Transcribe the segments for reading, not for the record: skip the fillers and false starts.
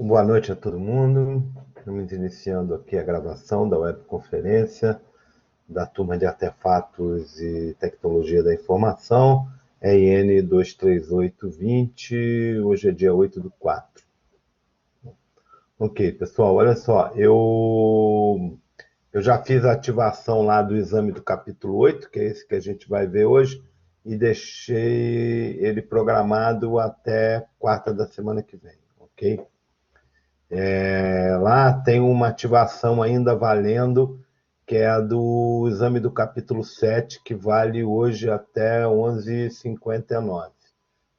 Boa noite a todo mundo. Estamos iniciando aqui a gravação da webconferência da turma de Artefatos e Tecnologia da Informação, EN 23820, hoje é dia 8/4. Ok, pessoal, olha só, eu já fiz a ativação lá do exame do capítulo 8, que é esse que a gente vai ver hoje, e deixei ele programado até quarta da semana que vem, ok? Lá tem uma ativação ainda valendo, que é a do exame do capítulo 7, que vale hoje até 11h59.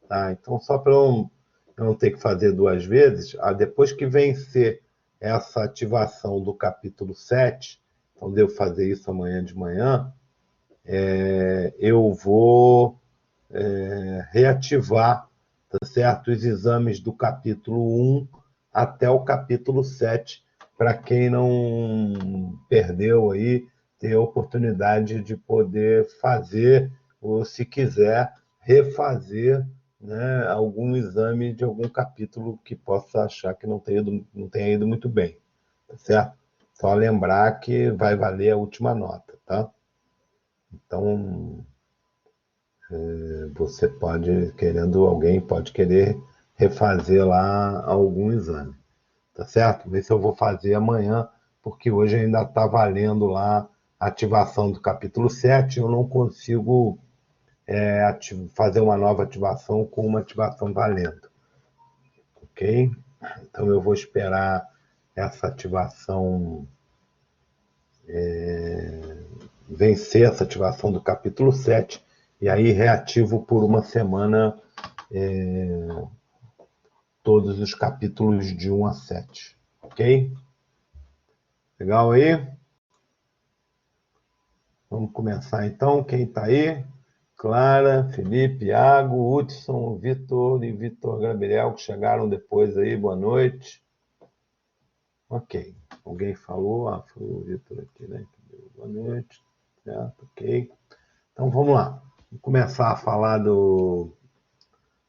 Tá? Então, só para eu não ter que fazer duas vezes, depois que vencer essa ativação do capítulo 7, então devo fazer isso amanhã de manhã, eu vou reativar, tá certo? Os exames do capítulo 1 até o capítulo 7, para quem não perdeu aí, ter a oportunidade de poder fazer, ou se quiser, refazer, né, algum exame de algum capítulo que possa achar que não tenha ido muito bem, tá certo? Só lembrar que vai valer a última nota, tá? Então, você pode, alguém pode querer refazer lá algum exame, tá certo? Ver se eu vou fazer amanhã, porque hoje ainda está valendo lá a ativação do capítulo 7, eu não consigo fazer uma nova ativação com uma ativação valendo, ok? Então eu vou esperar essa ativação, vencer essa ativação do capítulo 7, e aí reativo por uma semana todos os capítulos de 1 a 7, ok? Legal aí? Vamos começar então. Quem está aí? Clara, Felipe, Iago, Hudson, Vitor e Vitor Gabriel, que chegaram depois aí. Boa noite. Ok. Alguém falou? Foi o Vitor aqui, né? Boa noite. Certo, ok. Então vamos lá. Vamos começar a falar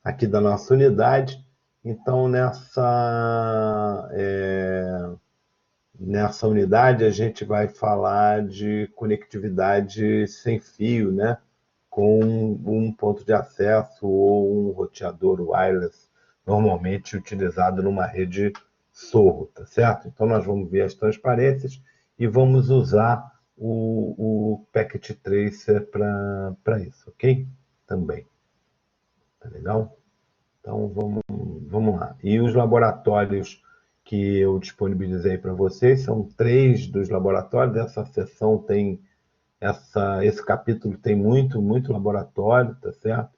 aqui da nossa unidade. Então, nessa unidade, a gente vai falar de conectividade sem fio, né? Com um ponto de acesso ou um roteador wireless, normalmente utilizado numa rede Sorro, tá certo? Então, nós vamos ver as transparências e vamos usar o Packet Tracer para isso, ok? Também. Tá legal? Então, vamos lá. E os laboratórios que eu disponibilizei para vocês são 3 dos laboratórios. Essa sessão tem, esse capítulo tem muito laboratório, tá certo?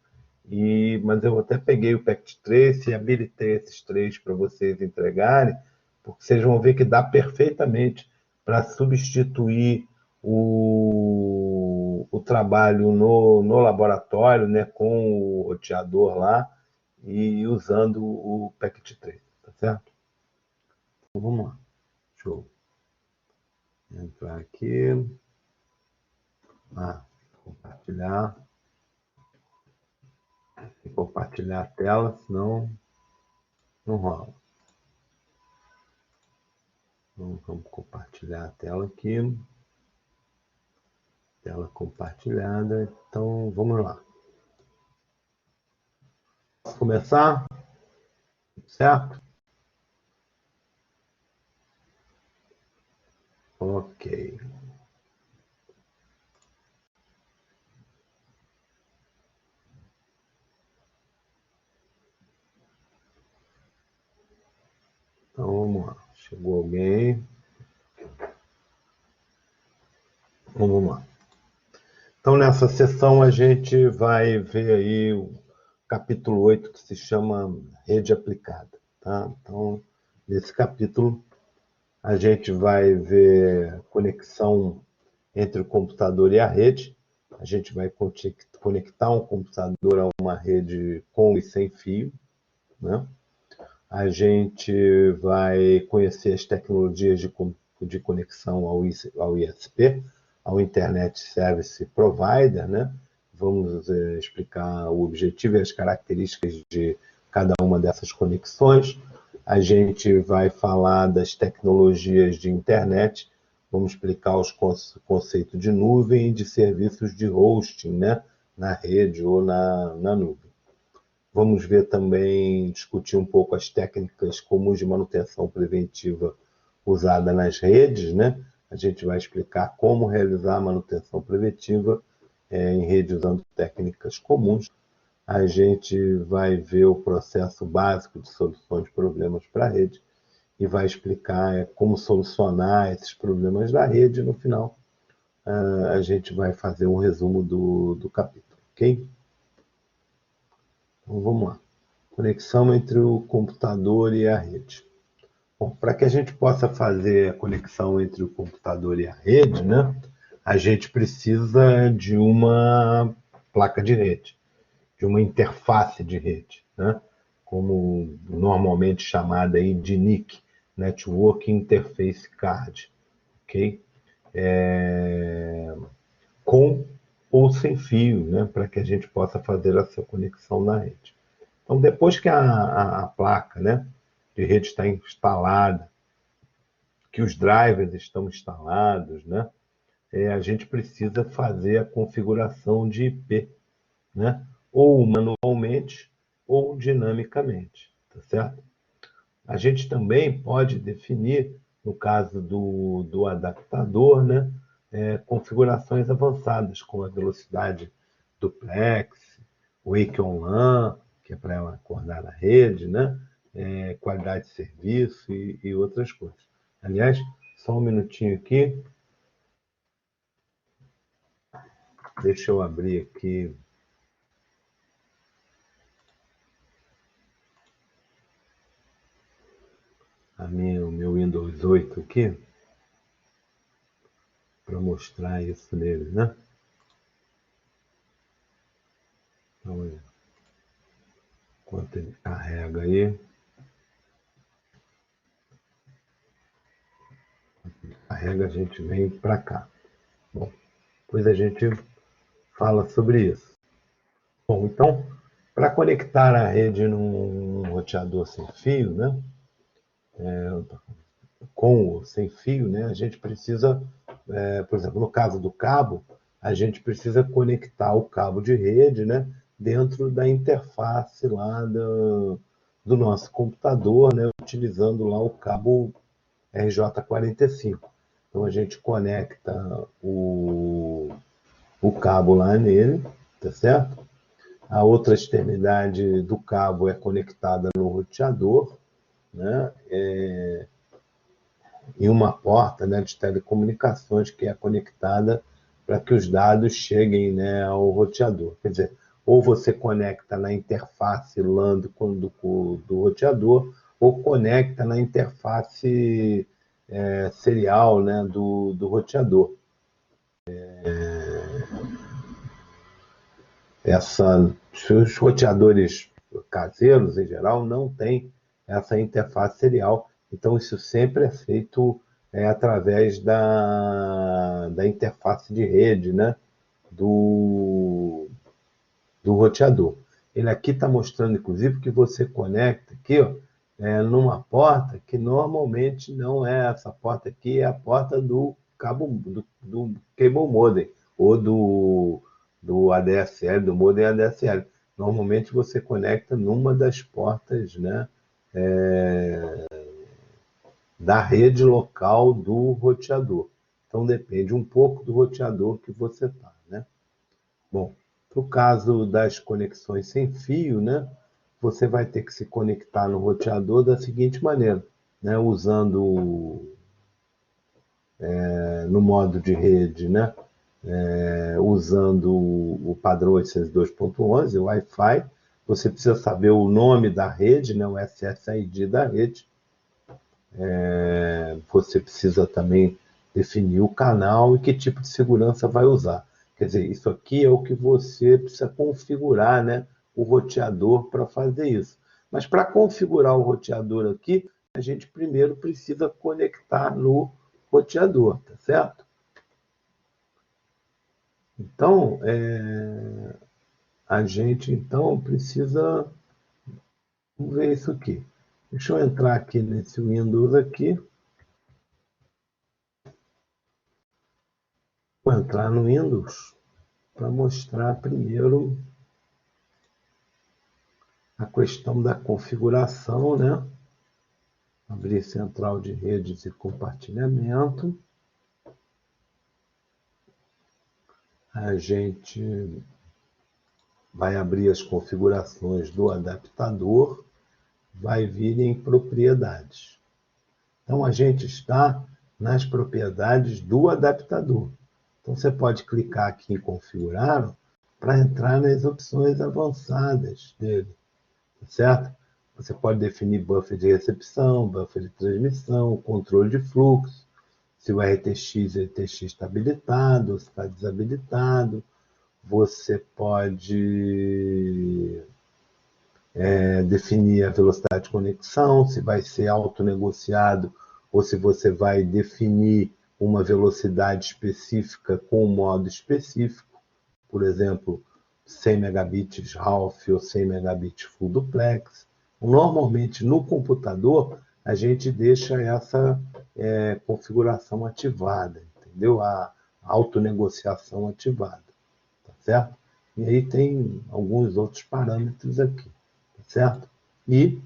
Mas eu até peguei o Packet Trace e habilitei esses 3 para vocês entregarem, porque vocês vão ver que dá perfeitamente para substituir o trabalho no laboratório, né, com o roteador lá, e usando o Packet Trace, tá certo? Então, vamos lá. Show. Entrar aqui. Compartilhar. Compartilhar a tela, senão não rola. Então, vamos compartilhar a tela aqui. Tela compartilhada. Então, vamos lá. Posso começar? Certo? Ok. Então, vamos lá. Chegou alguém? Então, vamos lá. Então, nessa sessão, a gente vai ver aí o capítulo 8, que se chama Rede Aplicada. Tá? Então, nesse capítulo, a gente vai ver conexão entre o computador e a rede. A gente vai conectar um computador a uma rede com e sem fio, né? A gente vai conhecer as tecnologias de conexão ao ISP, ao Internet Service Provider, né? Vamos explicar o objetivo e as características de cada uma dessas conexões. A gente vai falar das tecnologias de internet, vamos explicar os conceitos de nuvem e de serviços de hosting, né? Na rede ou na nuvem. Vamos ver também, discutir um pouco as técnicas comuns de manutenção preventiva usada nas redes, né? A gente vai explicar como realizar a manutenção preventiva em rede usando técnicas comuns. A gente vai ver o processo básico de solução de problemas para a rede e vai explicar como solucionar esses problemas da rede. No final, a gente vai fazer um resumo do capítulo, ok? Então, vamos lá. Conexão entre o computador e a rede. Bom, para que a gente possa fazer a conexão entre o computador e a rede, né, a gente precisa de uma placa de rede, de uma interface de rede, né, como normalmente chamada aí de NIC, Network Interface Card, ok? Com ou sem fio, né, para que a gente possa fazer essa conexão na rede. Então, depois que a placa, né, de rede está instalada, que os drivers estão instalados, né, a gente precisa fazer a configuração de IP, né, ou manualmente ou dinamicamente, tá certo? A gente também pode definir, no caso do adaptador, né, configurações avançadas, como a velocidade duplex, wake on LAN, que é para ela acordar na rede, né, qualidade de serviço e outras coisas. Aliás, só um minutinho aqui, deixa eu abrir aqui o meu Windows 8 aqui, para mostrar isso nele, né? Então, enquanto ele carrega aí, a gente vem para cá. Bom, depois a gente fala sobre isso. Bom, então, para conectar a rede num roteador sem fio, né? Com ou sem fio, né? A gente precisa, por exemplo, no caso do cabo, a gente precisa conectar o cabo de rede, né? Dentro da interface lá do nosso computador, né? Utilizando lá o cabo RJ45. Então a gente conecta o cabo lá nele, tá certo? A outra extremidade do cabo é conectada no roteador, né? E uma porta, né, de telecomunicações que é conectada para que os dados cheguem, né, ao roteador. Quer dizer, ou você conecta na interface LAN do roteador, ou conecta na interface serial, né, do roteador. Os roteadores caseiros, em geral, não têm essa interface serial, então isso sempre é feito através da interface de rede, né, do, do roteador. Ele aqui está mostrando, inclusive, que você conecta aqui, ó, numa porta que normalmente não é essa porta aqui, é a porta do cabo do cable modem ou do ADSL, do modem ADSL. Normalmente você conecta numa das portas, né, da rede local do roteador. Então depende um pouco do roteador que você está, né? Bom, para o caso das conexões sem fio, né, você vai ter que se conectar no roteador da seguinte maneira, né, usando no modo de rede, né, usando o padrão 802.11, o Wi-Fi. Você precisa saber o nome da rede, né, o SSID da rede. Você precisa também definir o canal e que tipo de segurança vai usar. Quer dizer, isso aqui é o que você precisa configurar, né, o roteador para fazer isso. Mas para configurar o roteador aqui, a gente primeiro precisa conectar no roteador, tá certo? Então, a gente então precisa ver isso aqui. Deixa eu entrar aqui nesse Windows aqui. Vou entrar no Windows para mostrar primeiro a questão da configuração, né? Abrir central de redes e compartilhamento. A gente vai abrir as configurações do adaptador, vai vir em propriedades. Então, a gente está nas propriedades do adaptador. Então, você pode clicar aqui em configurar para entrar nas opções avançadas dele, certo? Você pode definir buffer de recepção, buffer de transmissão, controle de fluxo, se o RTX está habilitado, se está desabilitado. Você pode definir a velocidade de conexão, se vai ser autonegociado ou se você vai definir uma velocidade específica com um modo específico, por exemplo, 100 megabits half ou 100 megabits full duplex. Normalmente, no computador, a gente deixa essa configuração ativada, entendeu? A autonegociação ativada, tá certo? E aí tem alguns outros parâmetros aqui, tá certo? E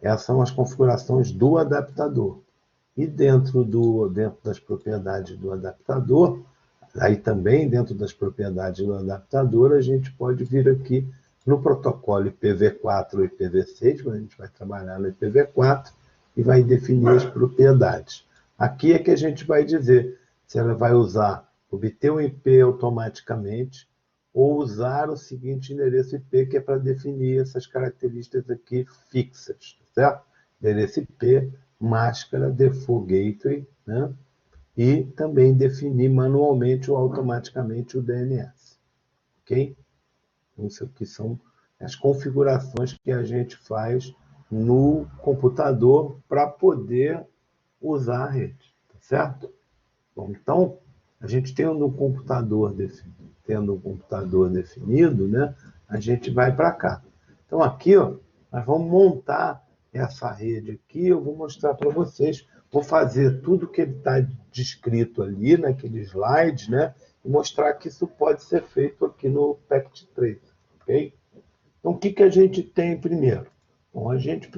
essas são as configurações do adaptador. E dentro das propriedades do adaptador, aí também dentro das propriedades do adaptador, a gente pode vir aqui no protocolo IPv4 ou IPv6, a gente vai trabalhar no IPv4 e vai definir as propriedades. Aqui é que a gente vai dizer se ela vai obter um IP automaticamente ou usar o seguinte endereço IP, que é para definir essas características aqui fixas, certo? Endereço IP, máscara, default gateway, né? E também definir manualmente ou automaticamente o DNS, ok? Isso aqui são as configurações que a gente faz no computador para poder usar a rede, tá certo? Bom, então, a gente tendo um computador definido, né, a gente vai para cá. Então, aqui, ó, nós vamos montar essa rede aqui, eu vou mostrar para vocês, vou fazer tudo que ele está descrito ali, naquele slide, né, e mostrar que isso pode ser feito aqui no Packet Tracer, ok? Então, o que a gente tem primeiro? Bom, a gente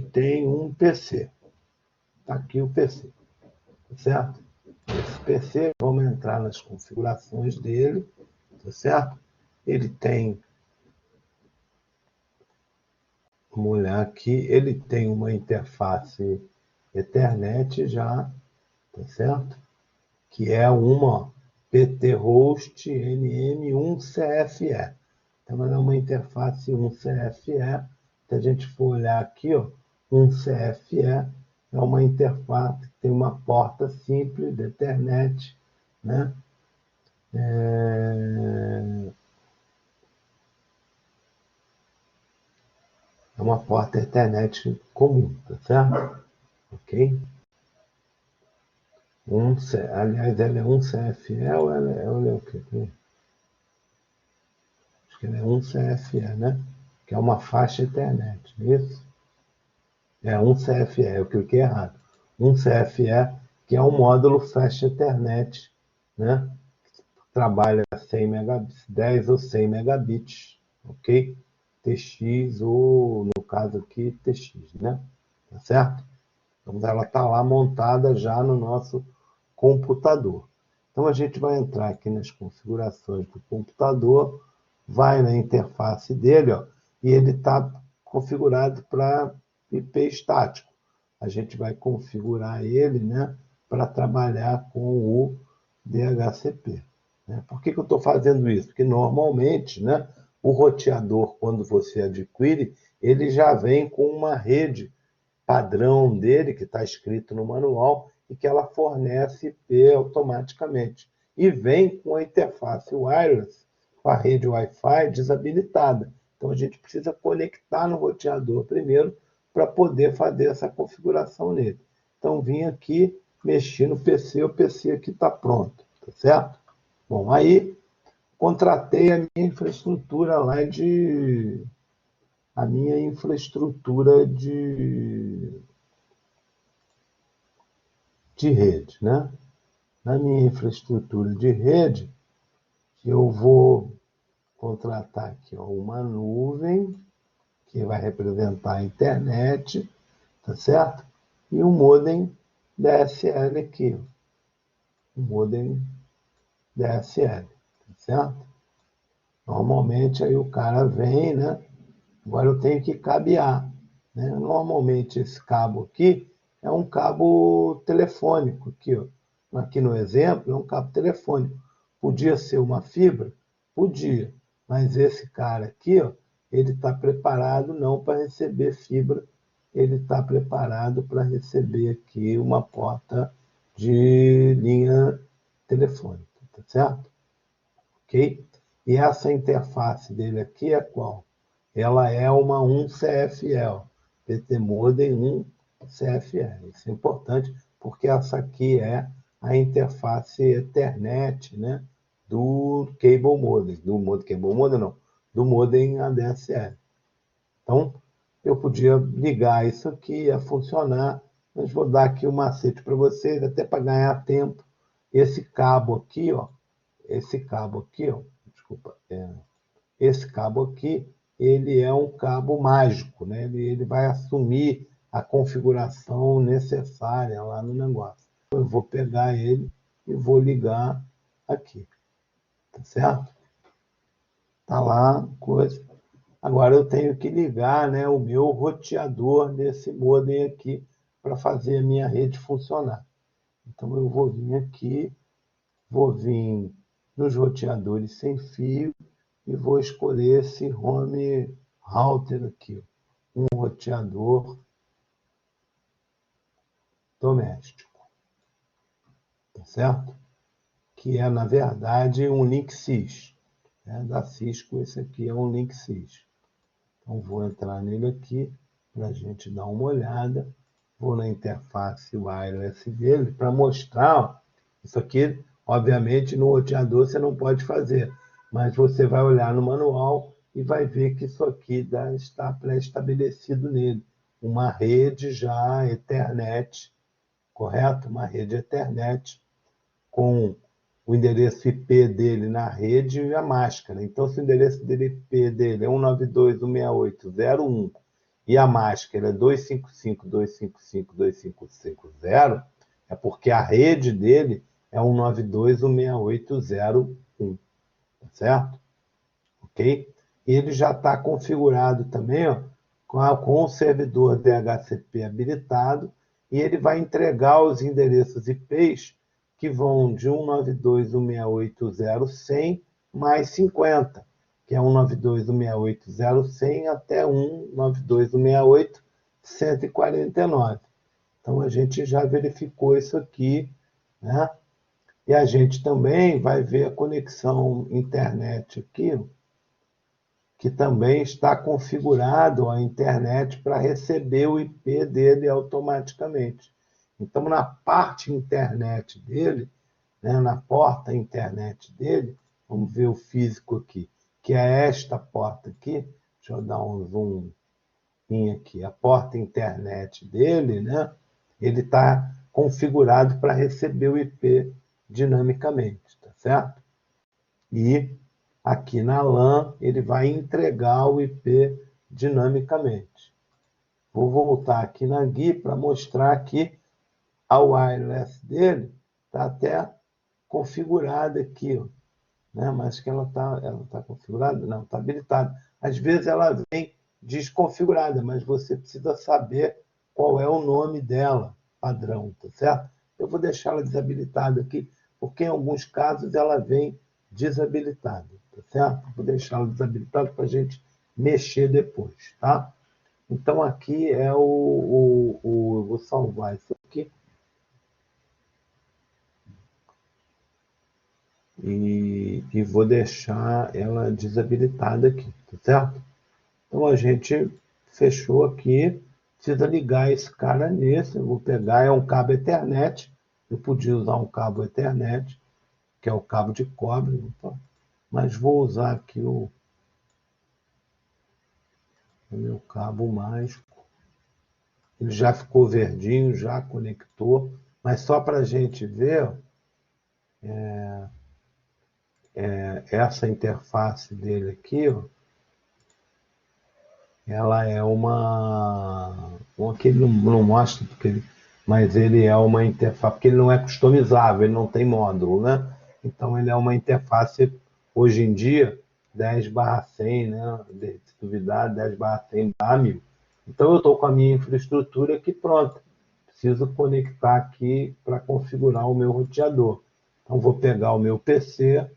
tem um PC. Está aqui o PC, tá certo? Esse PC, vamos entrar nas configurações dele, tá certo? Ele tem, vamos olhar aqui, ele tem uma interface Ethernet já, tá certo? Que é uma PT Host NM1CFE. Então, ela é uma interface 1CFE. Se a gente for olhar aqui, ó, 1CFE é uma interface que tem uma porta simples de Ethernet, né? É uma porta Ethernet comum, tá certo? Ok? Aliás, ela é 1CFE ou ela é o quê? Acho que ela é 1CFE, né? Que é uma faixa Ethernet, isso? É 1CFE, eu cliquei errado. 1CFE, que é um módulo Fast Ethernet, né? Trabalha 100 megabits, 10 ou 100 megabits, ok? TX ou, no caso aqui, TX, né? Tá certo? Então, ela está lá montada já no nosso computador. Então, a gente vai entrar aqui nas configurações do computador, vai na interface dele, ó, e ele está configurado para IP estático. A gente vai configurar ele, né, para trabalhar com o DHCP. Né? Por que eu estou fazendo isso? Porque normalmente, né, o roteador, quando você adquire, ele já vem com uma rede padrão dele, que está escrito no manual, e que ela fornece IP automaticamente. E vem com a interface wireless, com a rede Wi-Fi desabilitada. Então, a gente precisa conectar no roteador primeiro para poder fazer essa configuração nele. Então, vim aqui, mexi no PC, o PC aqui está pronto, tá certo? Bom, aí contratei a minha infraestrutura lá de a minha infraestrutura de rede, né? Na minha infraestrutura de rede, eu vou contratar aqui ó, uma nuvem que vai representar a internet, tá certo? E um modem DSL aqui, um modem DSL, tá certo? Normalmente aí o cara vem, né? Agora eu tenho que cabear, né? Normalmente esse cabo aqui é um cabo telefônico aqui, ó. Aqui no exemplo é um cabo telefônico. Podia ser uma fibra? Podia, mas esse cara aqui, ó, ele está preparado não para receber fibra, ele está preparado para receber aqui uma porta de linha telefônica, tá certo? Ok? E essa interface dele aqui é qual? Ela é uma 1CFL, PT Modem 1CFL. Isso é importante porque essa aqui é a interface Ethernet, né, do Cable Modem, do modem Cable Modem não, do modem ADSL. Então, eu podia ligar isso aqui, ia funcionar, mas vou dar aqui um macete para vocês, até para ganhar tempo. Esse cabo aqui, ó, desculpa, esse cabo aqui, ele é um cabo mágico, né? Ele vai assumir a configuração necessária lá no negócio. Eu vou pegar ele e vou ligar aqui, tá certo? Tá lá, coisa. Agora eu tenho que ligar, né, o meu roteador desse modem aqui para fazer a minha rede funcionar. Então eu vou vir aqui, vou vir nos roteadores sem fio e vou escolher esse home router aqui, um roteador doméstico, tá certo? Que é, na verdade, um Linksys, né? Da Cisco, esse aqui é um Linksys. Então, vou entrar nele aqui para a gente dar uma olhada. Vou na interface wireless dele para mostrar. Ó, isso aqui, obviamente, no roteador você não pode fazer, mas você vai olhar no manual e vai ver que isso aqui está pré-estabelecido nele. Uma rede já Ethernet, correto? Uma rede Ethernet com o endereço IP dele na rede e a máscara. Então, se o endereço dele, IP dele é 192.168.0.1 e a máscara é 255.255.255.0, é porque a rede dele é 192.168.0.1, tá certo? Ok? Ele já está configurado também ó, com o servidor DHCP habilitado e ele vai entregar os endereços IPs que vão de 192.168.0.100 mais 50, que é 192.168.0.100 até 192.168.149. Então, a gente já verificou isso aqui, né? E a gente também vai ver a conexão internet aqui, que também está configurado a internet para receber o IP dele automaticamente. Então, na parte internet dele, né, na porta internet dele, vamos ver o físico aqui, que é esta porta aqui, deixa eu dar um zoom aqui, a porta internet dele, né, ele está configurado para receber o IP dinamicamente, tá certo? E aqui na LAN ele vai entregar o IP dinamicamente. Vou voltar aqui na GUI para mostrar que a wireless dele está até configurada aqui, ó, né? Mas que ela tá configurada? Não, está habilitada. Às vezes ela vem desconfigurada, mas você precisa saber qual é o nome dela, padrão, tá certo? Eu vou deixar ela desabilitada aqui, porque em alguns casos ela vem desabilitada, tá certo? Vou deixar ela desabilitada para a gente mexer depois, tá? Então aqui é vou salvar isso aqui e vou deixar ela desabilitada aqui, tá certo? Então a gente fechou aqui, precisa ligar esse cara nesse, eu vou pegar, é um cabo Ethernet, eu podia usar um cabo Ethernet, que é o cabo de cobre, então, mas vou usar aqui o meu cabo mágico. Ele já ficou verdinho, já conectou, mas só para a gente ver, essa interface dele aqui, ó, ela é uma que ele não mostra, mas ele é uma interface, porque ele não é customizável, ele não tem módulo, né? Então ele é uma interface, hoje em dia, 10/100, né? Se duvidar, 10/100/1000. Então eu estou com a minha infraestrutura aqui pronta. Preciso conectar aqui para configurar o meu roteador. Então vou pegar o meu PC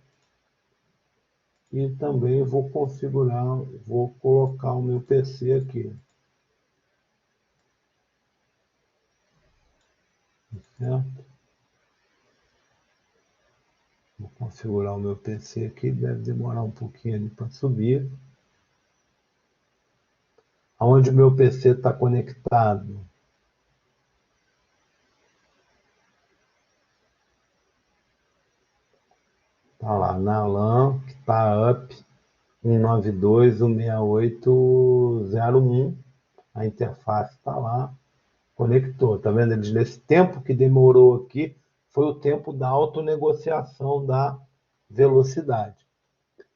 e também vou configurar, vou colocar o meu PC aqui, certo? Vou configurar o meu PC aqui, deve demorar um pouquinho ali para subir. Aonde o meu PC está conectado? Está lá na LAN, que está up 192.168.0.1. A interface está lá, conectou. Tá vendo? Eles, nesse tempo que demorou aqui, foi o tempo da autonegociação da velocidade.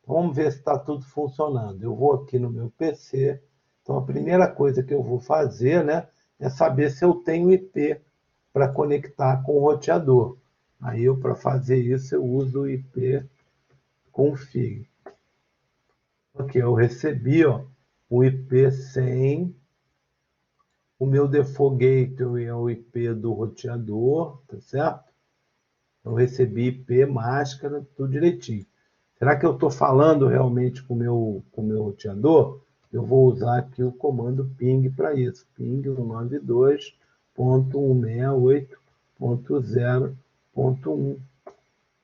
Vamos ver se está tudo funcionando. Eu vou aqui no meu PC. Então, a primeira coisa que eu vou fazer, né, é saber se eu tenho IP para conectar com o roteador. Aí, para fazer isso, eu uso o IP config. Aqui, eu recebi, ó, o IP 100. O meu default gateway é o IP do roteador, tá certo? Eu recebi IP, máscara, tudo direitinho. Será que eu estou falando realmente com o meu roteador? Eu vou usar aqui o comando ping para isso. Ping 192.168.0.1.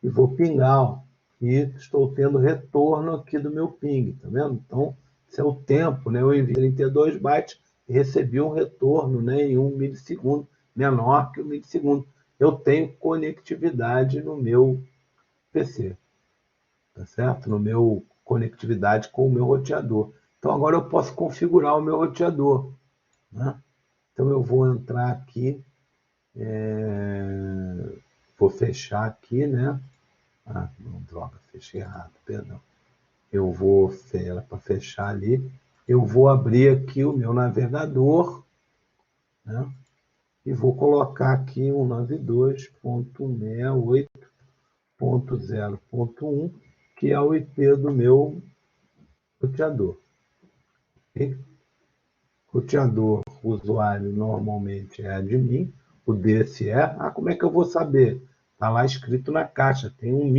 E vou pingar, ó, e estou tendo retorno aqui do meu ping, tá vendo? Então, esse é o tempo, né? Eu enviei 32 bytes e recebi um retorno, né, em 1 milissegundo, menor que 1 milissegundo. Eu tenho conectividade no meu PC, tá certo? No meu conectividade com o meu roteador. Então agora eu posso configurar o meu roteador, né? Então eu vou entrar aqui, vou fechar aqui, né? Ah, não, droga, fechei errado, perdão. Eu vou, era para fechar ali, eu vou abrir aqui o meu navegador, né? E vou colocar aqui 192.168.0.1, que é o IP do meu roteador. Okay? Roteador, o usuário normalmente é admin, o desse é. Ah, como é que eu vou saber? Está lá escrito na caixa, tem um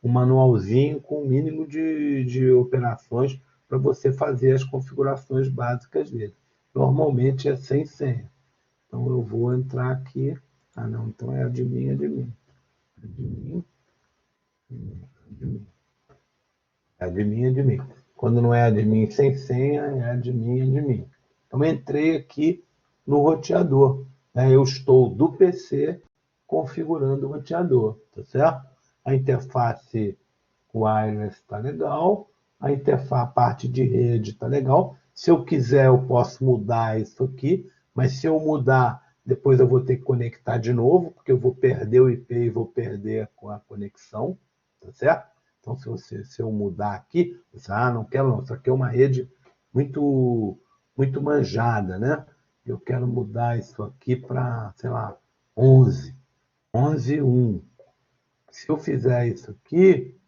manualzinho com um mínimo de operações para você fazer as configurações básicas dele. Normalmente é sem senha. Então eu vou entrar aqui. Ah, não, então é admin, admin. Admin, admin. Admin, admin. Quando não é admin sem senha, é admin, admin. Então, entrei aqui no roteador, né? Eu estou do PC configurando o roteador, tá certo? A interface wireless está legal, a parte de rede está legal. Se eu quiser, eu posso mudar isso aqui, mas se eu mudar, depois eu vou ter que conectar de novo, porque eu vou perder o IP e vou perder a conexão, tá certo? Então, se eu mudar aqui, você, não quero não, isso aqui é uma rede muito, muito manjada, né? Eu quero mudar isso aqui para, sei lá, 11, 11.1. Se eu fizer isso aqui,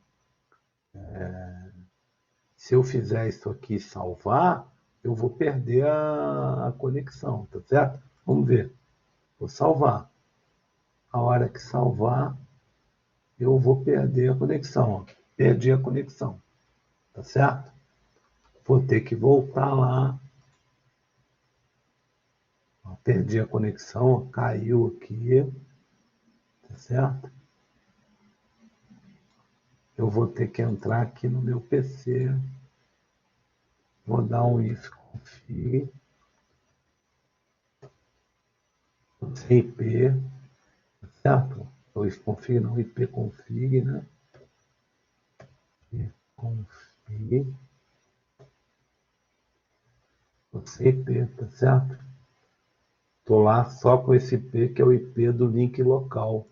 se eu fizer isso aqui e salvar, eu vou perder a conexão, tá certo? Vamos ver. Vou salvar. A hora que salvar, eu vou perder a conexão. Ó. Perdi a conexão, tá certo? Vou ter que voltar lá. Ó, perdi a conexão, ó, caiu aqui, tá certo? Eu vou ter que entrar aqui no meu PC. Vou dar um if config, IP, certo? O if config não, IP config, né? Config. esse IP, tá certo? Estou lá só com esse IP, que é o IP do link local.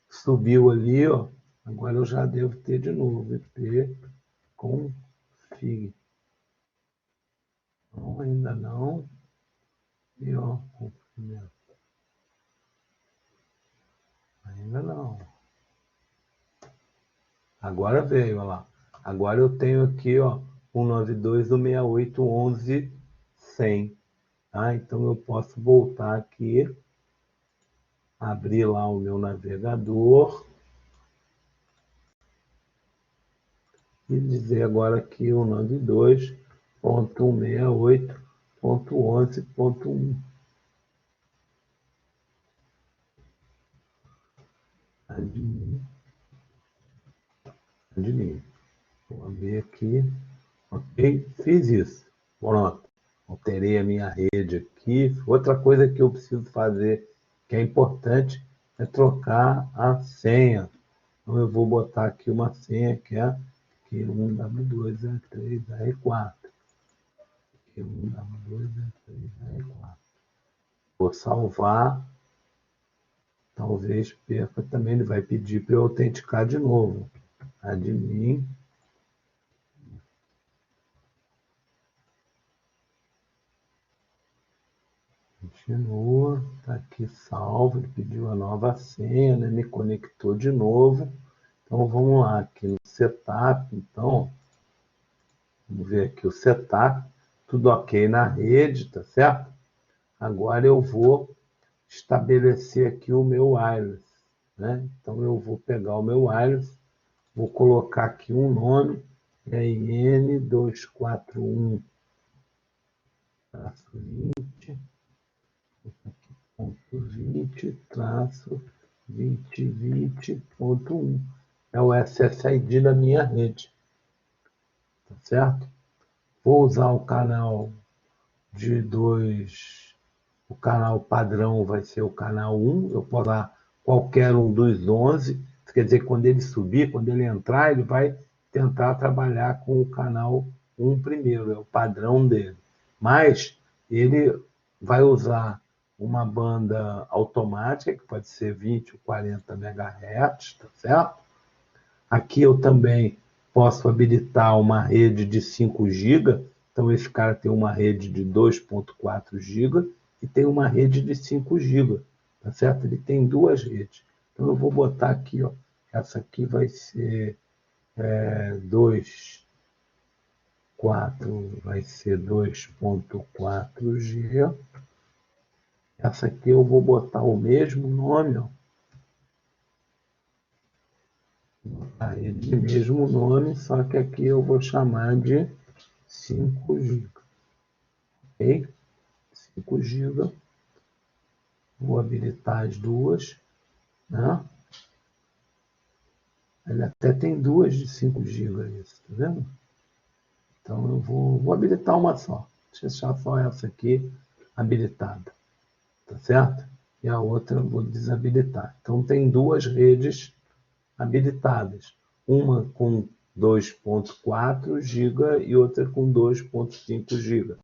Subiu ali, ó. Agora eu já devo ter de novo IP config. Não, ainda não. E ó, cumprimento. Ainda não. Agora veio, olha lá. Agora eu tenho aqui, ó, 192.168.11.100. Tá? Então eu posso voltar aqui, abrir lá o meu navegador e dizer agora aqui 192.168.11.1. Admin. Vou abrir aqui. Ok? Fiz isso. Pronto. Alterei a minha rede aqui. Outra coisa que eu preciso fazer, que é importante, é trocar a senha. Então eu vou botar aqui uma senha que é Q1W2E3R4. Q1W2E3R4. Vou salvar. Talvez perca também. Ele vai pedir para eu autenticar de novo. Admin. Continua, está aqui salvo, ele pediu a nova senha, né? Me conectou de novo. Então vamos lá, aqui no setup, então, vamos ver aqui o setup, tudo ok na rede, tá certo? Agora eu vou estabelecer aqui o meu wireless, né? Então eu vou pegar o meu wireless, vou colocar aqui um nome, é IN241-20, 20-2020.1. É o SSID da minha rede, tá certo? Vou usar o canal de 2, o canal padrão vai ser o canal 1, eu posso usar qualquer um dos 11, quer dizer, quando ele subir, quando ele entrar, ele vai tentar trabalhar com o canal 1 primeiro, é o padrão dele. Mas ele vai usar uma banda automática, que pode ser 20 ou 40 MHz, tá certo? Aqui eu também posso habilitar uma rede de 5 GB, então esse cara tem uma rede de 2.4 GB e tem uma rede de 5 GB, tá certo? Ele tem duas redes. Então eu vou botar aqui, ó, essa aqui vai ser 2, 4, vai ser 2.4 G. Essa aqui eu vou botar o mesmo nome, ó. A rede mesmo nome, só que aqui eu vou chamar de 5 GB. Ok? 5 GB. Vou habilitar as duas. Né? Ele até tem duas de 5 GB, isso, tá vendo? Então eu vou habilitar uma só. Deixar só essa aqui habilitada. Tá certo? E a outra eu vou desabilitar. Então tem duas redes habilitadas. Uma com 2.4 GB e outra com 2.5 GB.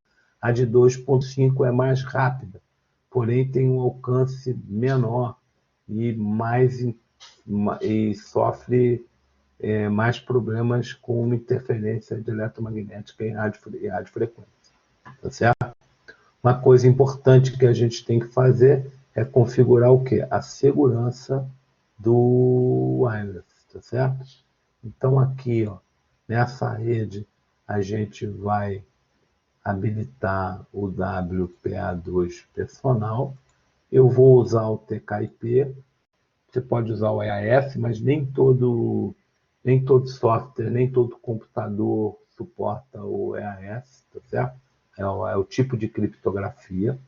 A de 2.5 é mais rápida, porém tem um alcance menor e, e sofre mais problemas com interferência de eletromagnética em radiofrequência. Tá certo? Uma coisa importante que a gente tem que fazer é configurar o quê? A segurança do wireless, tá certo? Então aqui, ó, nessa rede, a gente vai habilitar o WPA2 personal. Eu vou usar o TKIP, você pode usar o EAS, mas nem todo software, nem todo computador suporta o EAS, tá certo? É o tipo de criptografia.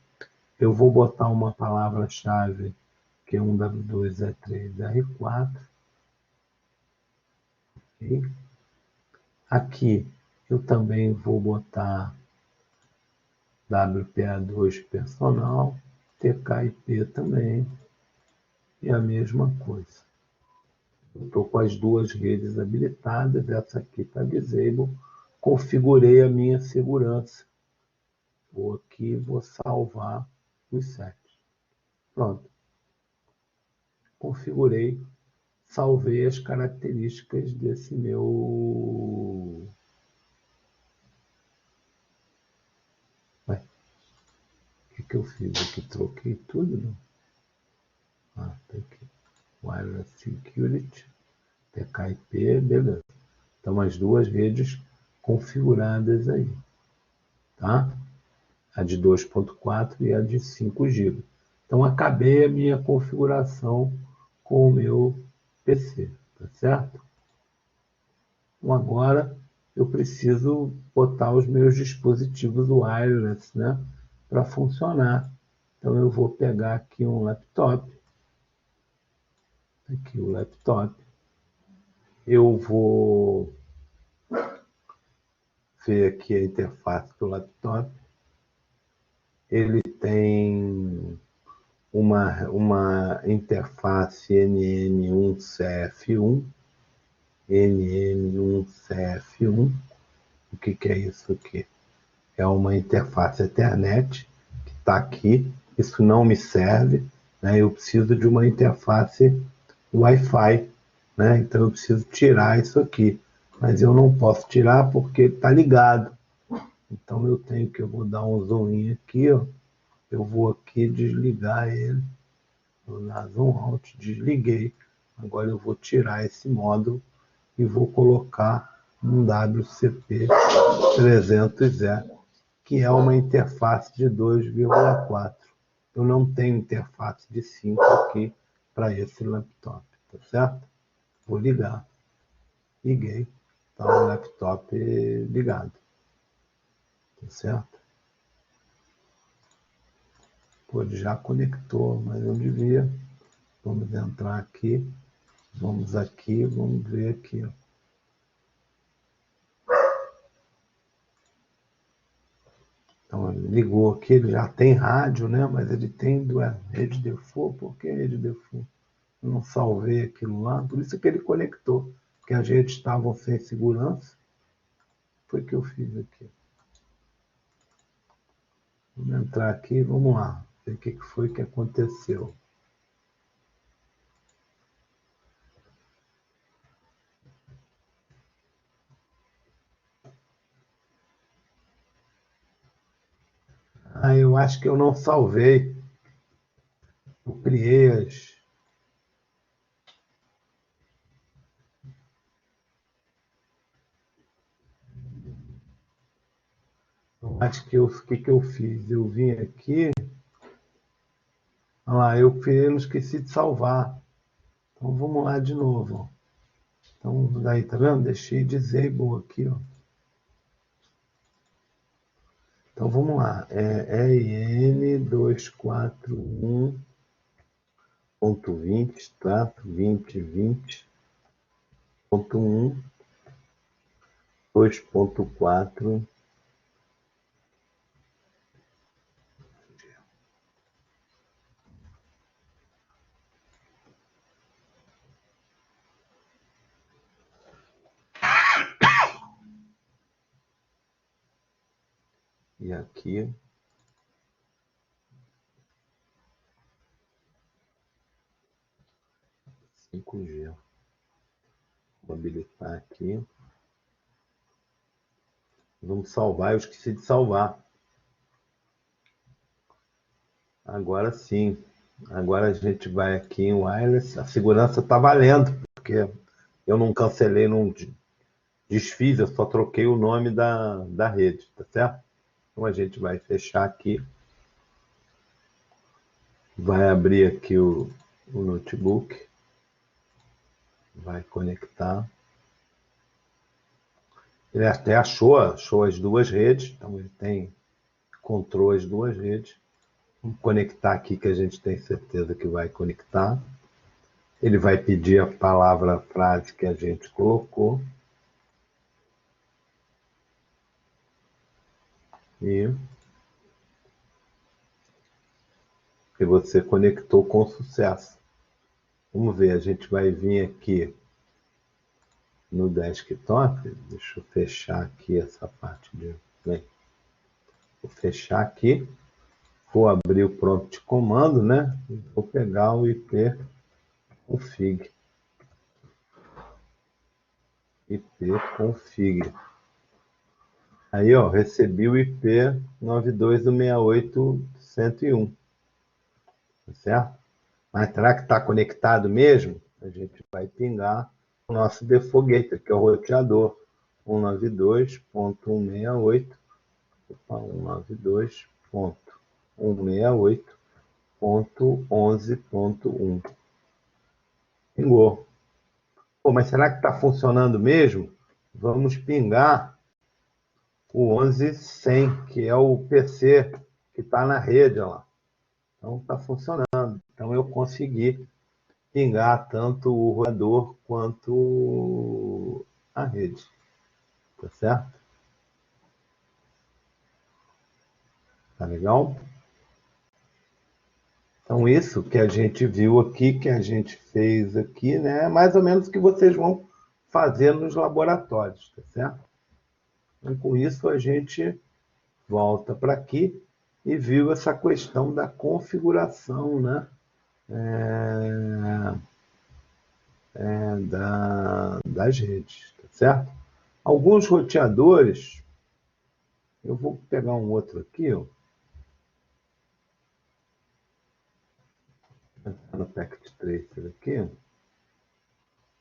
Eu vou botar uma palavra-chave que é 1W2E3R4. Okay? Aqui eu também vou botar WPA2 personal, TKIP também, e a mesma coisa. Eu estou com as duas redes habilitadas, essa aqui está disable, configurei a minha segurança. Vou aqui e vou salvar os sets. Pronto. Configurei, salvei as características desse meu... Ué, o que eu fiz aqui? Troquei tudo, não? Ah, tá aqui. Wireless Security, TKIP, beleza. Então, as duas redes configuradas aí, tá? A de 2.4 e a de 5 GB. Então, acabei a minha configuração com o meu PC, tá certo? Então, agora eu preciso botar os meus dispositivos wireless, né, para funcionar. Então, eu vou pegar aqui um laptop, aqui o laptop, eu vou ver aqui a interface do laptop. Ele tem uma interface NN1CF1, NN1CF1. O que é isso aqui? É uma interface Ethernet que está aqui. Isso não me serve, né? Eu preciso de uma interface Wi-Fi, né? Então eu preciso tirar isso aqui. Mas eu não posso tirar porque está ligado. Então eu vou dar um zoom in aqui, ó. Eu vou aqui desligar ele. Vou dar zoom out, desliguei. Agora eu vou tirar esse módulo e vou colocar um WCP300E, que é uma interface de 2,4. Eu não tenho interface de 5 aqui para esse laptop, tá certo? Vou ligar. Liguei. Está o laptop ligado, tá certo? Pô, ele já conectou, mas eu devia. Vamos entrar aqui. Vamos aqui, vamos ver aqui, ó. Então, ele ligou aqui, ele já tem rádio, né? Mas ele tem rede default. Por que rede default? Eu não salvei aquilo lá, por isso que ele conectou, porque as redes estavam sem segurança. Foi o que eu fiz aqui. Vamos entrar aqui, vamos lá, ver o que foi que aconteceu. Ah, eu acho que eu não salvei. Eu criei as... Eu acho que o que eu fiz? Eu vim aqui... Olha lá, eu não esqueci de salvar. Então vamos lá de novo. Então, daí, tá vendo? Deixei disable aqui, ó. Então vamos lá. É EN241.20, tá? 2020.1, 2.4. E aqui, 5G. Vou habilitar aqui. Vamos salvar. Eu esqueci de salvar. Agora sim. Agora a gente vai aqui em wireless. A segurança está valendo, porque eu não cancelei, não desfiz, eu só troquei o nome da rede, tá certo? Então a gente vai fechar aqui. Vai abrir aqui o notebook. Vai conectar. Ele até achou as duas redes, então ele encontrou as duas redes. Vamos conectar aqui que a gente tem certeza que vai conectar. Ele vai pedir a palavra, a frase que a gente colocou. E você conectou com sucesso. Vamos ver, a gente vai vir aqui no desktop. Deixa eu fechar aqui essa parte de... Bem, Vou fechar aqui, vou abrir o prompt de comando, né? E vou pegar o IP config. ipconfig. Aí, ó, recebi o IP 92.168.101, tá certo? Mas será que está conectado mesmo? A gente vai pingar o nosso default que é o roteador 192.168, 192.168.11.1. Pingou. Pô, mas será que está funcionando mesmo? Vamos pingar o 11.100, que é o PC que está na rede, ó lá. Então está funcionando. Então eu consegui pingar tanto o roteador quanto a rede. Tá certo? Tá legal? Então isso que a gente viu aqui, que a gente fez aqui, né, é mais ou menos o que vocês vão fazer nos laboratórios, tá certo? Então com isso a gente volta para aqui e viu essa questão da configuração, né? Das redes, tá certo? Alguns roteadores, eu vou pegar um outro aqui, ó, no Packet Tracer aqui, ó.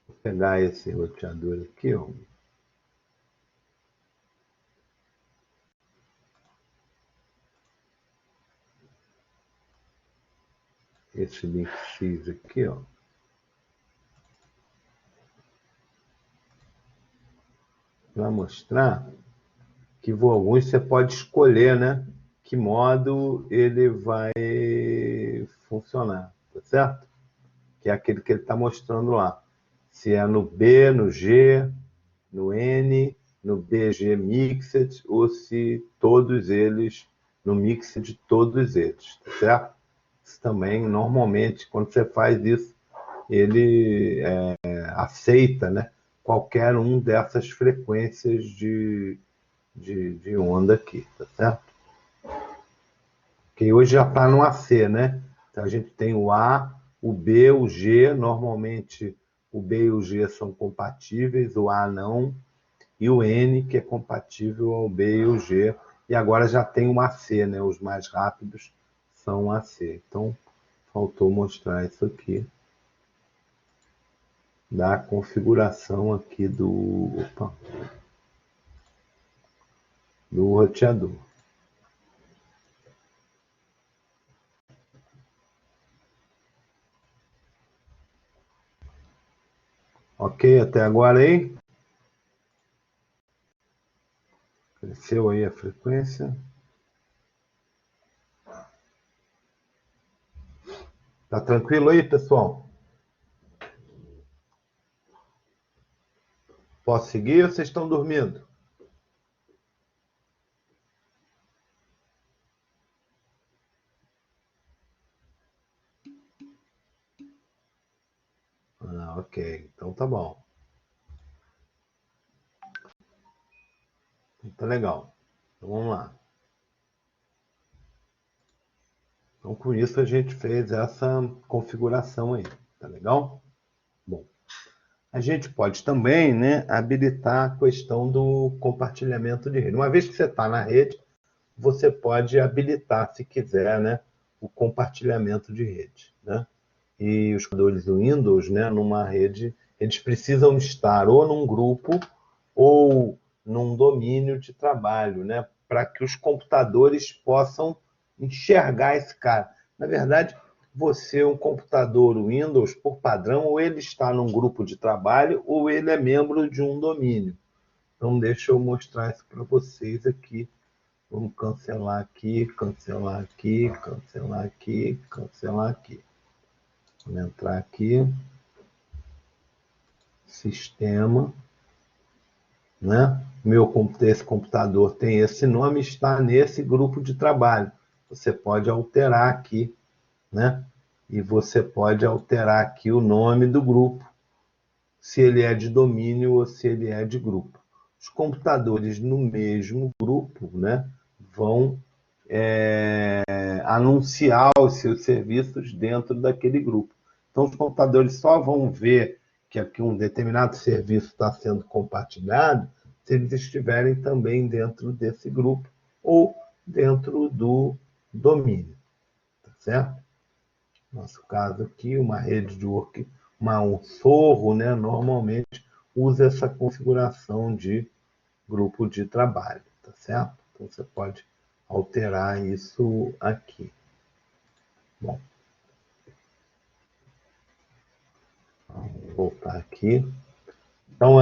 Vou pegar esse roteador aqui, ó. Esse link X aqui, ó. Vai mostrar que alguns você pode escolher, né? Que modo ele vai funcionar, tá certo? Que é aquele que ele está mostrando lá. Se é no B, no G, no N, no BG Mixed, ou se todos eles, no Mixed de todos eles, tá certo? Isso também, normalmente, quando você faz isso, ele aceita, né, qualquer um dessas frequências de onda aqui, tá certo? Que hoje já está no AC, né? Então a gente tem o A, o B, o G, normalmente o B e o G são compatíveis, o A não, e o N, que é compatível ao B e o G, e agora já tem o AC, né? Os mais rápidos são AC. Então, faltou mostrar isso aqui, da configuração aqui do roteador. Ok até agora aí? Cresceu aí a frequência? Tá tranquilo aí, pessoal? Posso seguir ou vocês estão dormindo? Ah, ok. Então tá bom. Tá legal. Então vamos lá. Então com isso a gente fez essa configuração aí. Tá legal? Bom, a gente pode também, né, habilitar a questão do compartilhamento de rede. Uma vez que você está na rede, você pode habilitar, se quiser, né, o compartilhamento de rede, né? E os computadores do Windows, né, numa rede, eles precisam estar ou num grupo ou num domínio de trabalho, né, para que os computadores possam enxergar esse cara. Na verdade, você, um computador Windows, por padrão, ou ele está num grupo de trabalho ou ele é membro de um domínio. Então, deixa eu mostrar isso para vocês aqui. Vamos cancelar aqui, cancelar aqui, cancelar aqui, cancelar aqui. Vamos entrar aqui, sistema, né? Esse computador tem esse nome, está nesse grupo de trabalho. Você pode alterar aqui, né? E você pode alterar aqui o nome do grupo, se ele é de domínio ou se ele é de grupo. Os computadores no mesmo grupo, né, vão anunciar os seus serviços dentro daquele grupo. Então, os computadores só vão ver que aqui um determinado serviço está sendo compartilhado se eles estiverem também dentro desse grupo ou dentro do domínio, tá certo? Nosso caso aqui, uma rede de um Zorro, né, normalmente usa essa configuração de grupo de trabalho, tá certo? Então você pode alterar isso aqui. Bom, vamos voltar aqui. Então,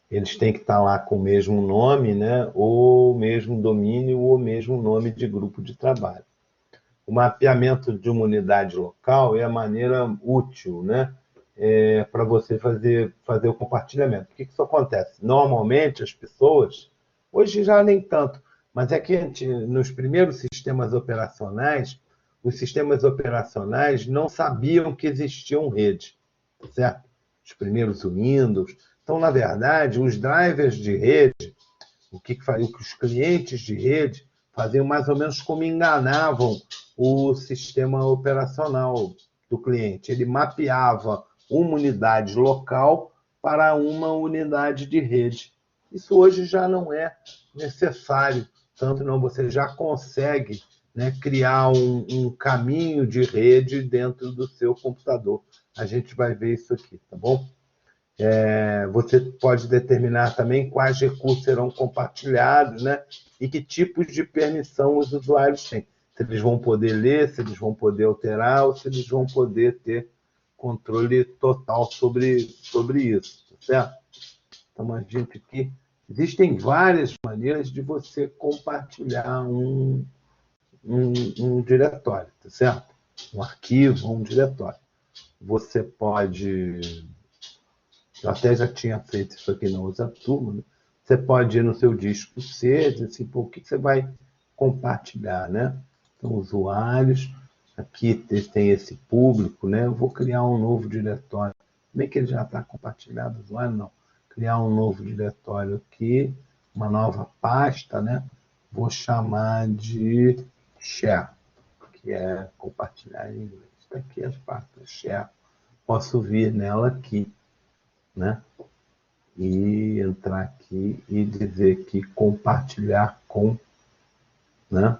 eles têm que estar lá com o mesmo nome, né? Ou o mesmo domínio, ou o mesmo nome de grupo de trabalho. O mapeamento de uma unidade local é a maneira útil, né? Para você fazer o compartilhamento. Por que isso acontece? Normalmente, as pessoas, hoje já nem tanto, mas é que nos primeiros sistemas operacionais, os sistemas operacionais não sabiam que existiam redes, certo? Os primeiros Windows. Então, na verdade, os drivers de rede, o que os clientes de rede faziam mais ou menos como enganavam o sistema operacional do cliente. Ele mapeava uma unidade local para uma unidade de rede. Isso hoje já não é necessário, tanto não, você já consegue, né, criar um caminho de rede dentro do seu computador. A gente vai ver isso aqui, tá bom? Você pode determinar também quais recursos serão compartilhados, né? E que tipos de permissão os usuários têm. Se eles vão poder ler, se eles vão poder alterar, ou se eles vão poder ter controle total sobre isso, tá certo? Então, a gente aqui... Existem várias maneiras de você compartilhar um diretório, tá certo? Um arquivo, um diretório. Você pode... Eu até já tinha feito isso aqui na outra turma, né? Você pode ir no seu disco C e dizer assim, pô, o que você vai compartilhar, né? Então, usuários, aqui tem esse público, né? Eu vou criar um novo diretório. Bem que ele já está compartilhado, usuário não. Criar um novo diretório aqui, uma nova pasta, né? Vou chamar de share, que é compartilhar em inglês. Está aqui as pastas share. Posso vir nela aqui, né? E entrar aqui e dizer que compartilhar com, né?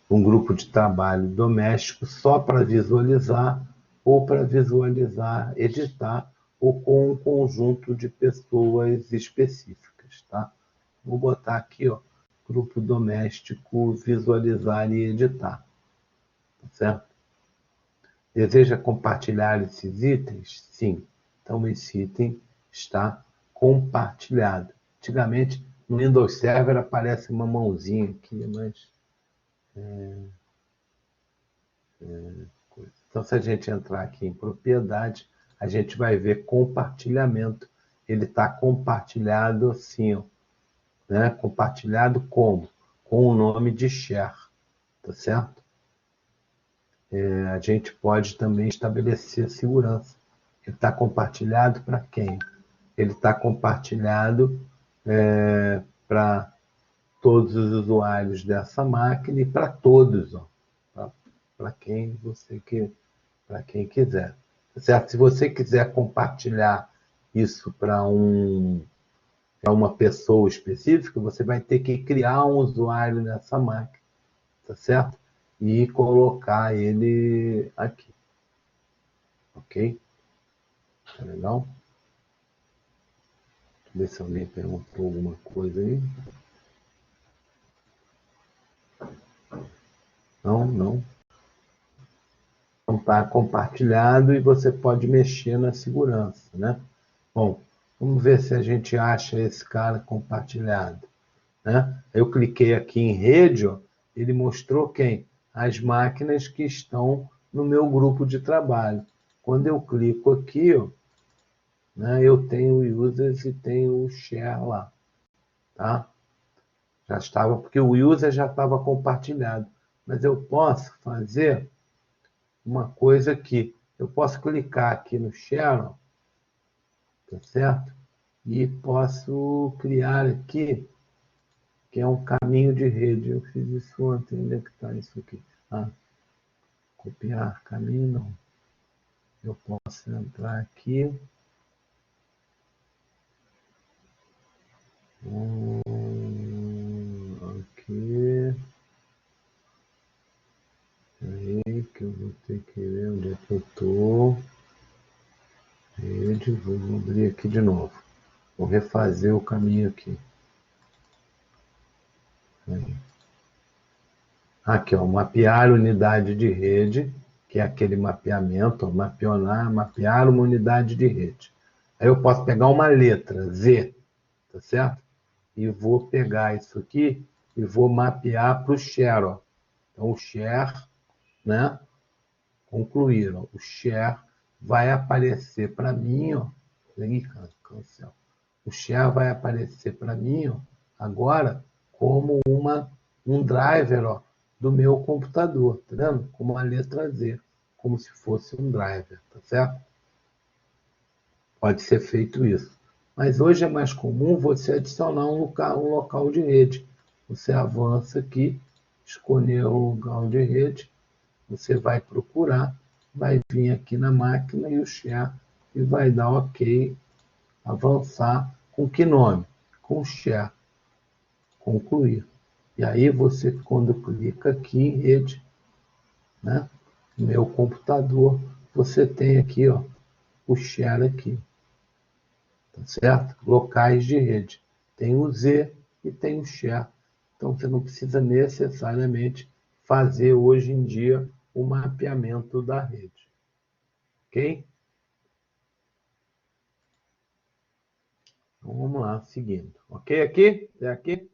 Um grupo de trabalho doméstico só para visualizar ou para visualizar, editar ou com um conjunto de pessoas específicas, tá? Vou botar aqui, ó, grupo doméstico, visualizar e editar, tá certo? Deseja compartilhar esses itens? Sim. Então, esse item está compartilhado. Antigamente, no Windows Server aparece uma mãozinha aqui, mas... Então, se a gente entrar aqui em propriedade, a gente vai ver compartilhamento. Ele está compartilhado assim, ó, né? Compartilhado como? Com o nome de share, tá certo? A gente pode também estabelecer segurança. Ele está compartilhado para quem? Ele está compartilhado para todos os usuários dessa máquina e para todos, para quem para quem quiser. Certo? Se você quiser compartilhar isso para uma pessoa específica, você vai ter que criar um usuário nessa máquina, tá certo? E colocar ele aqui. Ok? Tá legal? Deixa eu ver se alguém perguntou alguma coisa aí. Não, não. Então está compartilhado e você pode mexer na segurança, né? Bom, vamos ver se a gente acha esse cara compartilhado, né? Eu cliquei aqui em rede, ó, ele mostrou quem? As máquinas que estão no meu grupo de trabalho. Quando eu clico aqui, ó, né, eu tenho o users e tenho o share lá, tá? Já estava, porque o user já estava compartilhado. Mas eu posso fazer uma coisa aqui. Eu posso clicar aqui no share, ó, tá certo? e posso criar aqui, que é um caminho de rede. Eu fiz isso ontem. Onde é que está isso aqui? Ah, copiar caminho, não. Eu posso entrar aqui. Aqui. Aí que eu vou ter que ver onde é que eu estou. Rede, vou abrir aqui de novo. Vou refazer o caminho aqui. Aí. Aqui, ó, mapear unidade de rede, que é aquele mapeamento, ó, mapear uma unidade de rede. Aí eu posso pegar uma letra, Z, tá certo? E vou pegar isso aqui e vou mapear para o share, ó. Então, o share, né? Concluir, ó. O share vai aparecer para mim, ó. Cancel. O share vai aparecer para mim, ó, agora como um driver, ó, do meu computador, tá vendo? Como uma letra Z, como se fosse um driver, tá certo? Pode ser feito isso. Mas hoje é mais comum você adicionar um local de rede. Você avança aqui, escolher o local de rede, você vai procurar, vai vir aqui na máquina e o share e vai dar OK, avançar com que nome? Com share, concluir. E aí você, quando clica aqui em rede, né, no meu computador, você tem aqui, ó, o share aqui, tá certo? Locais de rede. Tem o Z e tem o share. Então você não precisa necessariamente fazer hoje em dia o mapeamento da rede. Ok? Então vamos lá, seguindo. Ok aqui? É aqui?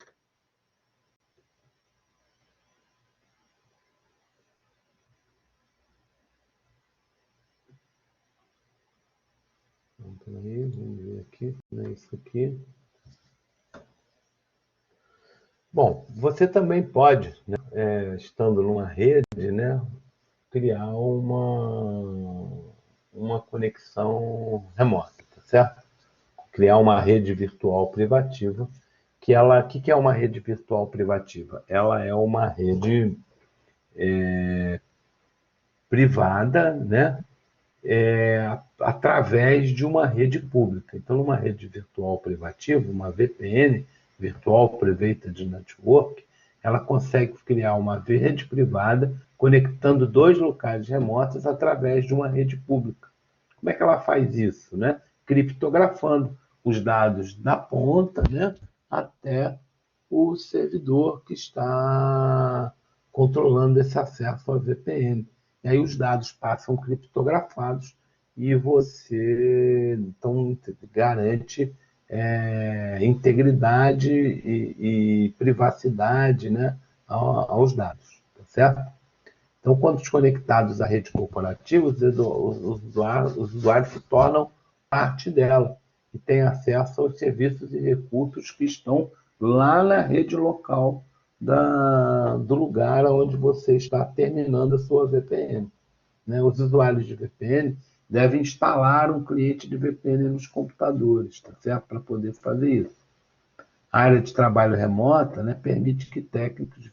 Então, peraí, vamos ver aqui, não é isso aqui. Bom, você também pode, né, estando numa rede, né, criar uma conexão remota, tá certo? Criar uma rede virtual privativa, o que é uma rede virtual privativa? Ela é uma rede privada, né, através de uma rede pública. Então, uma rede virtual privativa, uma VPN, Virtual Private Network, ela consegue criar uma rede privada conectando dois locais remotos através de uma rede pública. Como é que ela faz isso? Né? Criptografando os dados da ponta, né, até o servidor que está controlando esse acesso à VPN. E aí os dados passam criptografados e você então garante integridade e privacidade, né, aos dados, tá certo? Então, quando desconectados à rede corporativa, os usuários se tornam parte dela e têm acesso aos serviços e recursos que estão lá na rede local do lugar onde você está terminando a sua VPN. Né? Os usuários de VPN devem instalar um cliente de VPN nos computadores, tá certo? Para poder fazer isso. A área de trabalho remota, né, permite que técnicos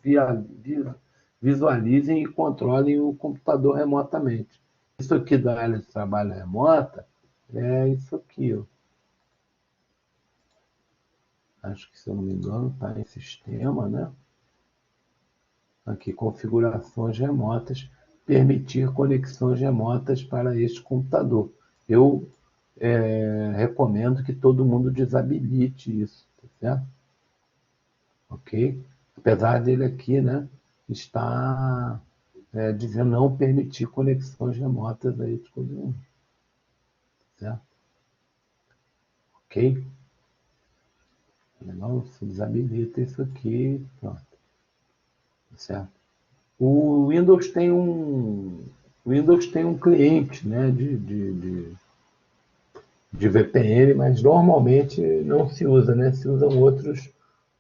visualizem e controlem o computador remotamente. Isso aqui da área de trabalho remota é isso aqui. Ó. Acho que, se eu não me engano, está em sistema, né? Aqui, configurações remotas, permitir conexões remotas para este computador. Eu recomendo que todo mundo desabilite isso, tá certo? Ok? Apesar dele aqui, né, está dizendo não permitir conexões remotas a esse computador, certo? Ok? Legal? Se desabilita isso aqui, pronto, certo? O Windows tem um cliente, né, de VPN, mas normalmente não se usa, né? Se usam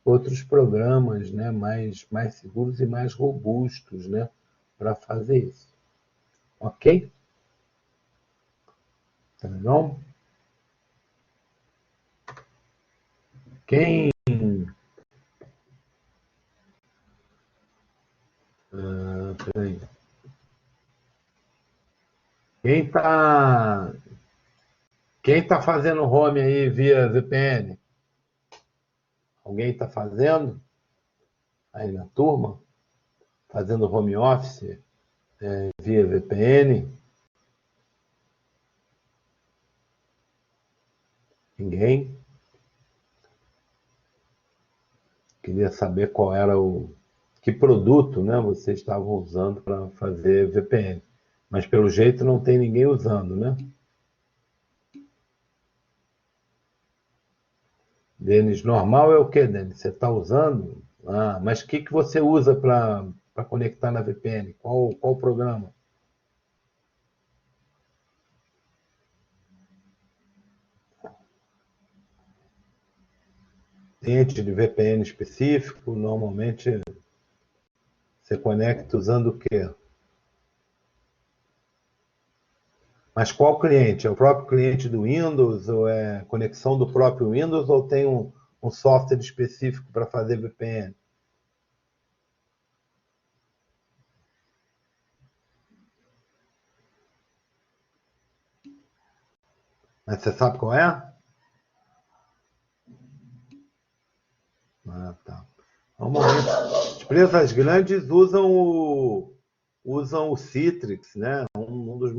outros programas, né, mais seguros e mais robustos, né, para fazer isso. Ok? Tá legal? Quem... peraí. Quem tá fazendo home aí via VPN? Alguém está fazendo aí na turma? Fazendo home office via VPN? Ninguém? Queria saber qual era que produto, né, vocês estavam usando para fazer VPN. Mas pelo jeito não tem ninguém usando, né? Denis, normal é o quê, Denis? Você está usando? Ah, mas o que você usa para conectar na VPN? Qual programa? Cliente de VPN específico, normalmente você conecta usando o quê? Mas qual cliente? É o próprio cliente do Windows? Ou é conexão do próprio Windows? Ou tem um software específico para fazer VPN? Mas você sabe qual é? Ah, tá. Normalmente, as empresas grandes usam o Citrix, né? Um dos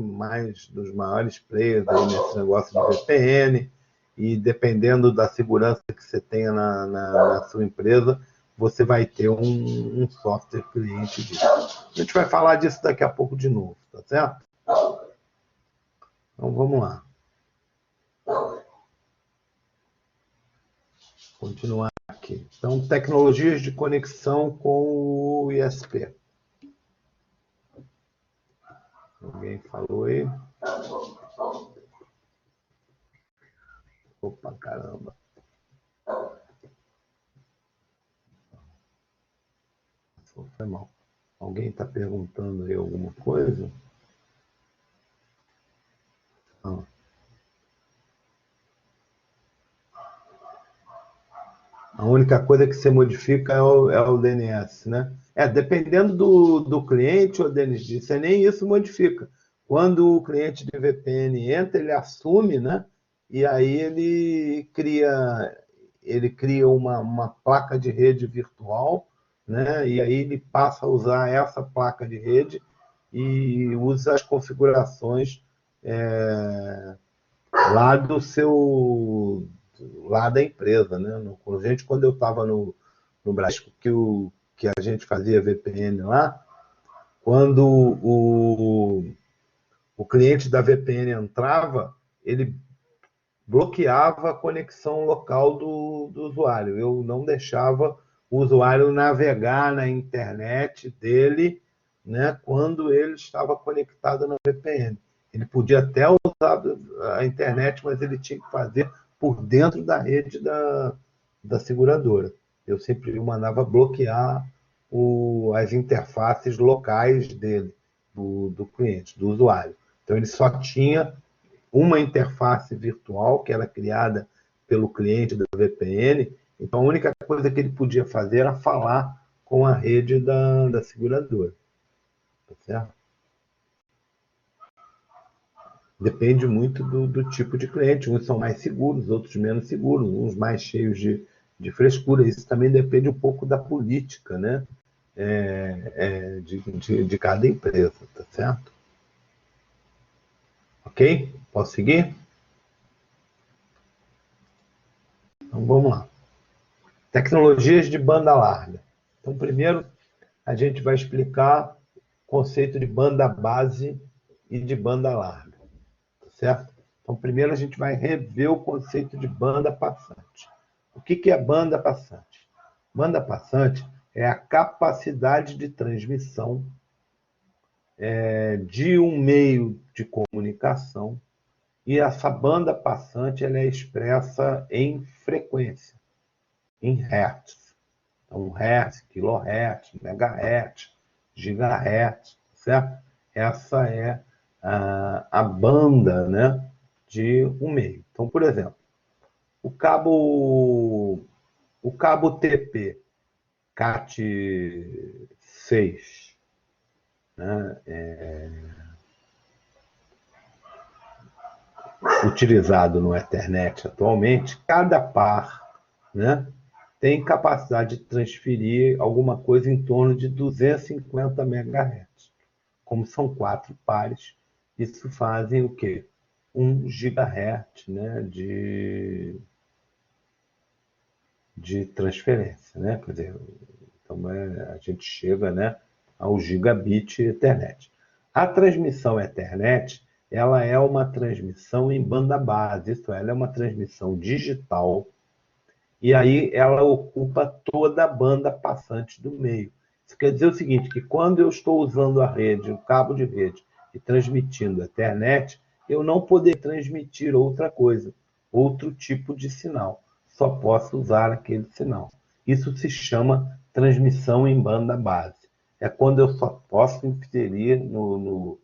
maiores players aí nesse negócio de VPN. E dependendo da segurança que você tenha na sua empresa, você vai ter um software cliente disso. A gente vai falar disso daqui a pouco de novo, tá certo? Então vamos lá. Continuar aqui. Então, tecnologias de conexão com o ISP. Alguém falou aí? Opa, caramba. Foi mal. Alguém está perguntando aí alguma coisa? Não. A única coisa que você modifica é o DNS, né? Dependendo do cliente, o Denis disse, você nem isso modifica. Quando o cliente de VPN entra, ele assume, né? E aí ele cria uma placa de rede virtual, né? E aí ele passa a usar essa placa de rede e usa as configurações lá do seu lá da empresa, né? Quando eu estava no Brasil, que a gente fazia VPN lá, quando o cliente da VPN entrava, ele bloqueava a conexão local do usuário. Eu não deixava o usuário navegar na internet dele, né, quando ele estava conectado na VPN. Ele podia até usar a internet, mas ele tinha que fazer por dentro da rede da seguradora. Eu sempre mandava bloquear as interfaces locais dele, do cliente, do usuário. Então ele só tinha uma interface virtual que era criada pelo cliente da VPN. Então, a única coisa que ele podia fazer era falar com a rede da seguradora. Tá certo? Depende muito do tipo de cliente. Uns são mais seguros, outros menos seguros, uns mais cheios de frescura. Isso também depende um pouco da política, né? De cada empresa, tá certo? Ok? Posso seguir? Então vamos lá. Tecnologias de banda larga. Então, primeiro, a gente vai explicar o conceito de banda base e de banda larga, tá certo? Então, primeiro a gente vai rever o conceito de banda passante. O que é banda passante? Banda passante é a capacidade de transmissão de um meio de comunicação, e essa banda passante ela é expressa em frequência, em hertz. Então, hertz, kilohertz, megahertz, gigahertz, certo? Essa é a banda, né, de um meio. Então, por exemplo, o cabo o cabo TP Cat6, né, utilizado no Ethernet atualmente, cada par, né, tem capacidade de transferir alguma coisa em torno de 250 MHz. Como são 4 pares, isso fazem o quê? 1 GHz, né, de transferência, né? Quer dizer, então a gente chega, né, ao gigabit Ethernet. A transmissão Ethernet, ela é uma transmissão em banda base, isso é, ela é uma transmissão digital, e aí ela ocupa toda a banda passante do meio. Isso quer dizer o seguinte, que quando eu estou usando a rede, o cabo de rede, e transmitindo a Ethernet, eu não poder transmitir outra coisa, outro tipo de sinal. Só posso usar aquele sinal. Isso se chama transmissão em banda base. É quando eu só posso inserir no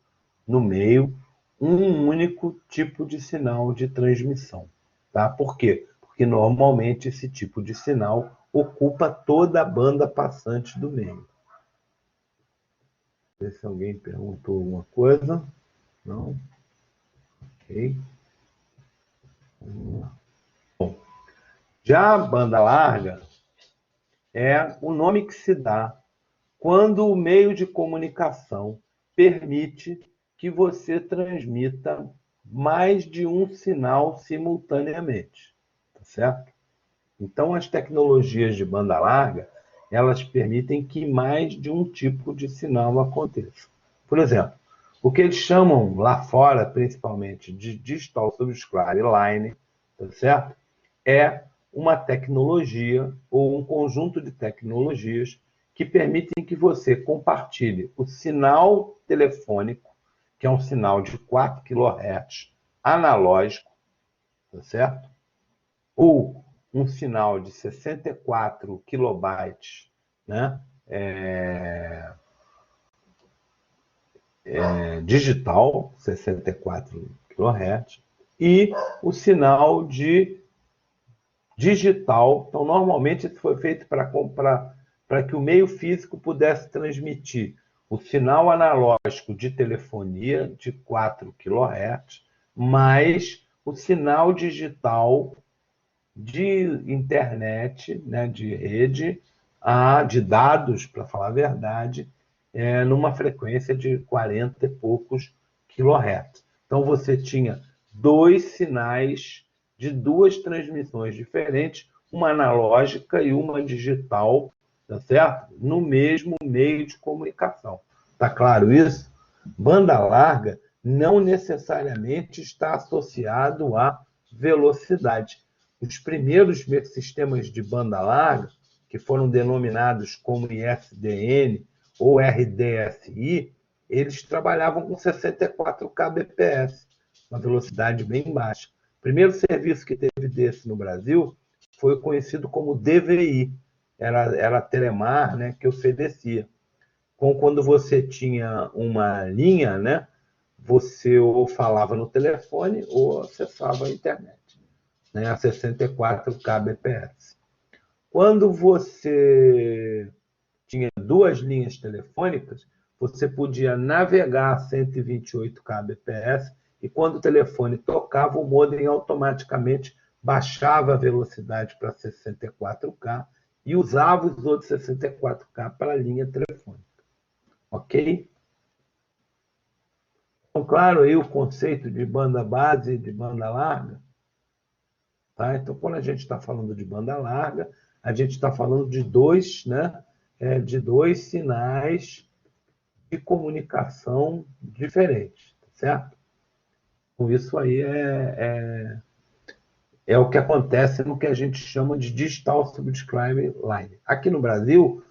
meio um único tipo de sinal de transmissão. Tá? Por quê? Porque normalmente esse tipo de sinal ocupa toda a banda passante do meio. Ver se alguém perguntou alguma coisa. Não? Ok. Bom, já a banda larga é o nome que se dá quando o meio de comunicação permite que você transmita mais de um sinal simultaneamente, tá certo? Então, as tecnologias de banda larga, elas permitem que mais de um tipo de sinal aconteça. Por exemplo, o que eles chamam lá fora, principalmente, de Digital Subscriber Line, tá certo? É uma tecnologia ou um conjunto de tecnologias que permitem que você compartilhe o sinal telefônico, que é um sinal de 4 kHz analógico, tá certo? Ou um sinal de 64 kilobytes, né? Digital, 64 kHz, e o sinal de digital. Então, normalmente, isso foi feito para que o meio físico pudesse transmitir o sinal analógico de telefonia de 4 kHz, mais o sinal digital de internet, né, de rede, de dados, para falar a verdade, numa frequência de 40 e poucos kHz. Então, você tinha dois sinais de duas transmissões diferentes, uma analógica e uma digital, tá certo? No mesmo meio de comunicação. Tá claro isso? Banda larga não necessariamente está associado à velocidade. Os primeiros sistemas de banda larga, que foram denominados como ISDN ou RDSI, eles trabalhavam com 64 kbps, uma velocidade bem baixa. O primeiro serviço que teve desse no Brasil foi conhecido como DVI, era a Telemar, né, que oferecia. Quando você tinha uma linha, né, você ou falava no telefone ou acessava a internet, né, a 64 kbps. Quando você tinha duas linhas telefônicas, você podia navegar a 128 kbps e quando o telefone tocava, o modem automaticamente baixava a velocidade para 64K e usava os outros 64K para a linha telefônica. Ok? Então, claro, aí o conceito de banda base e de banda larga. Tá? Então, quando a gente está falando de banda larga, a gente está falando de dois, né, de dois sinais de comunicação diferentes, tá certo? Então, isso aí é o que acontece no que a gente chama de Digital Subscriber Line. Aqui no Brasil,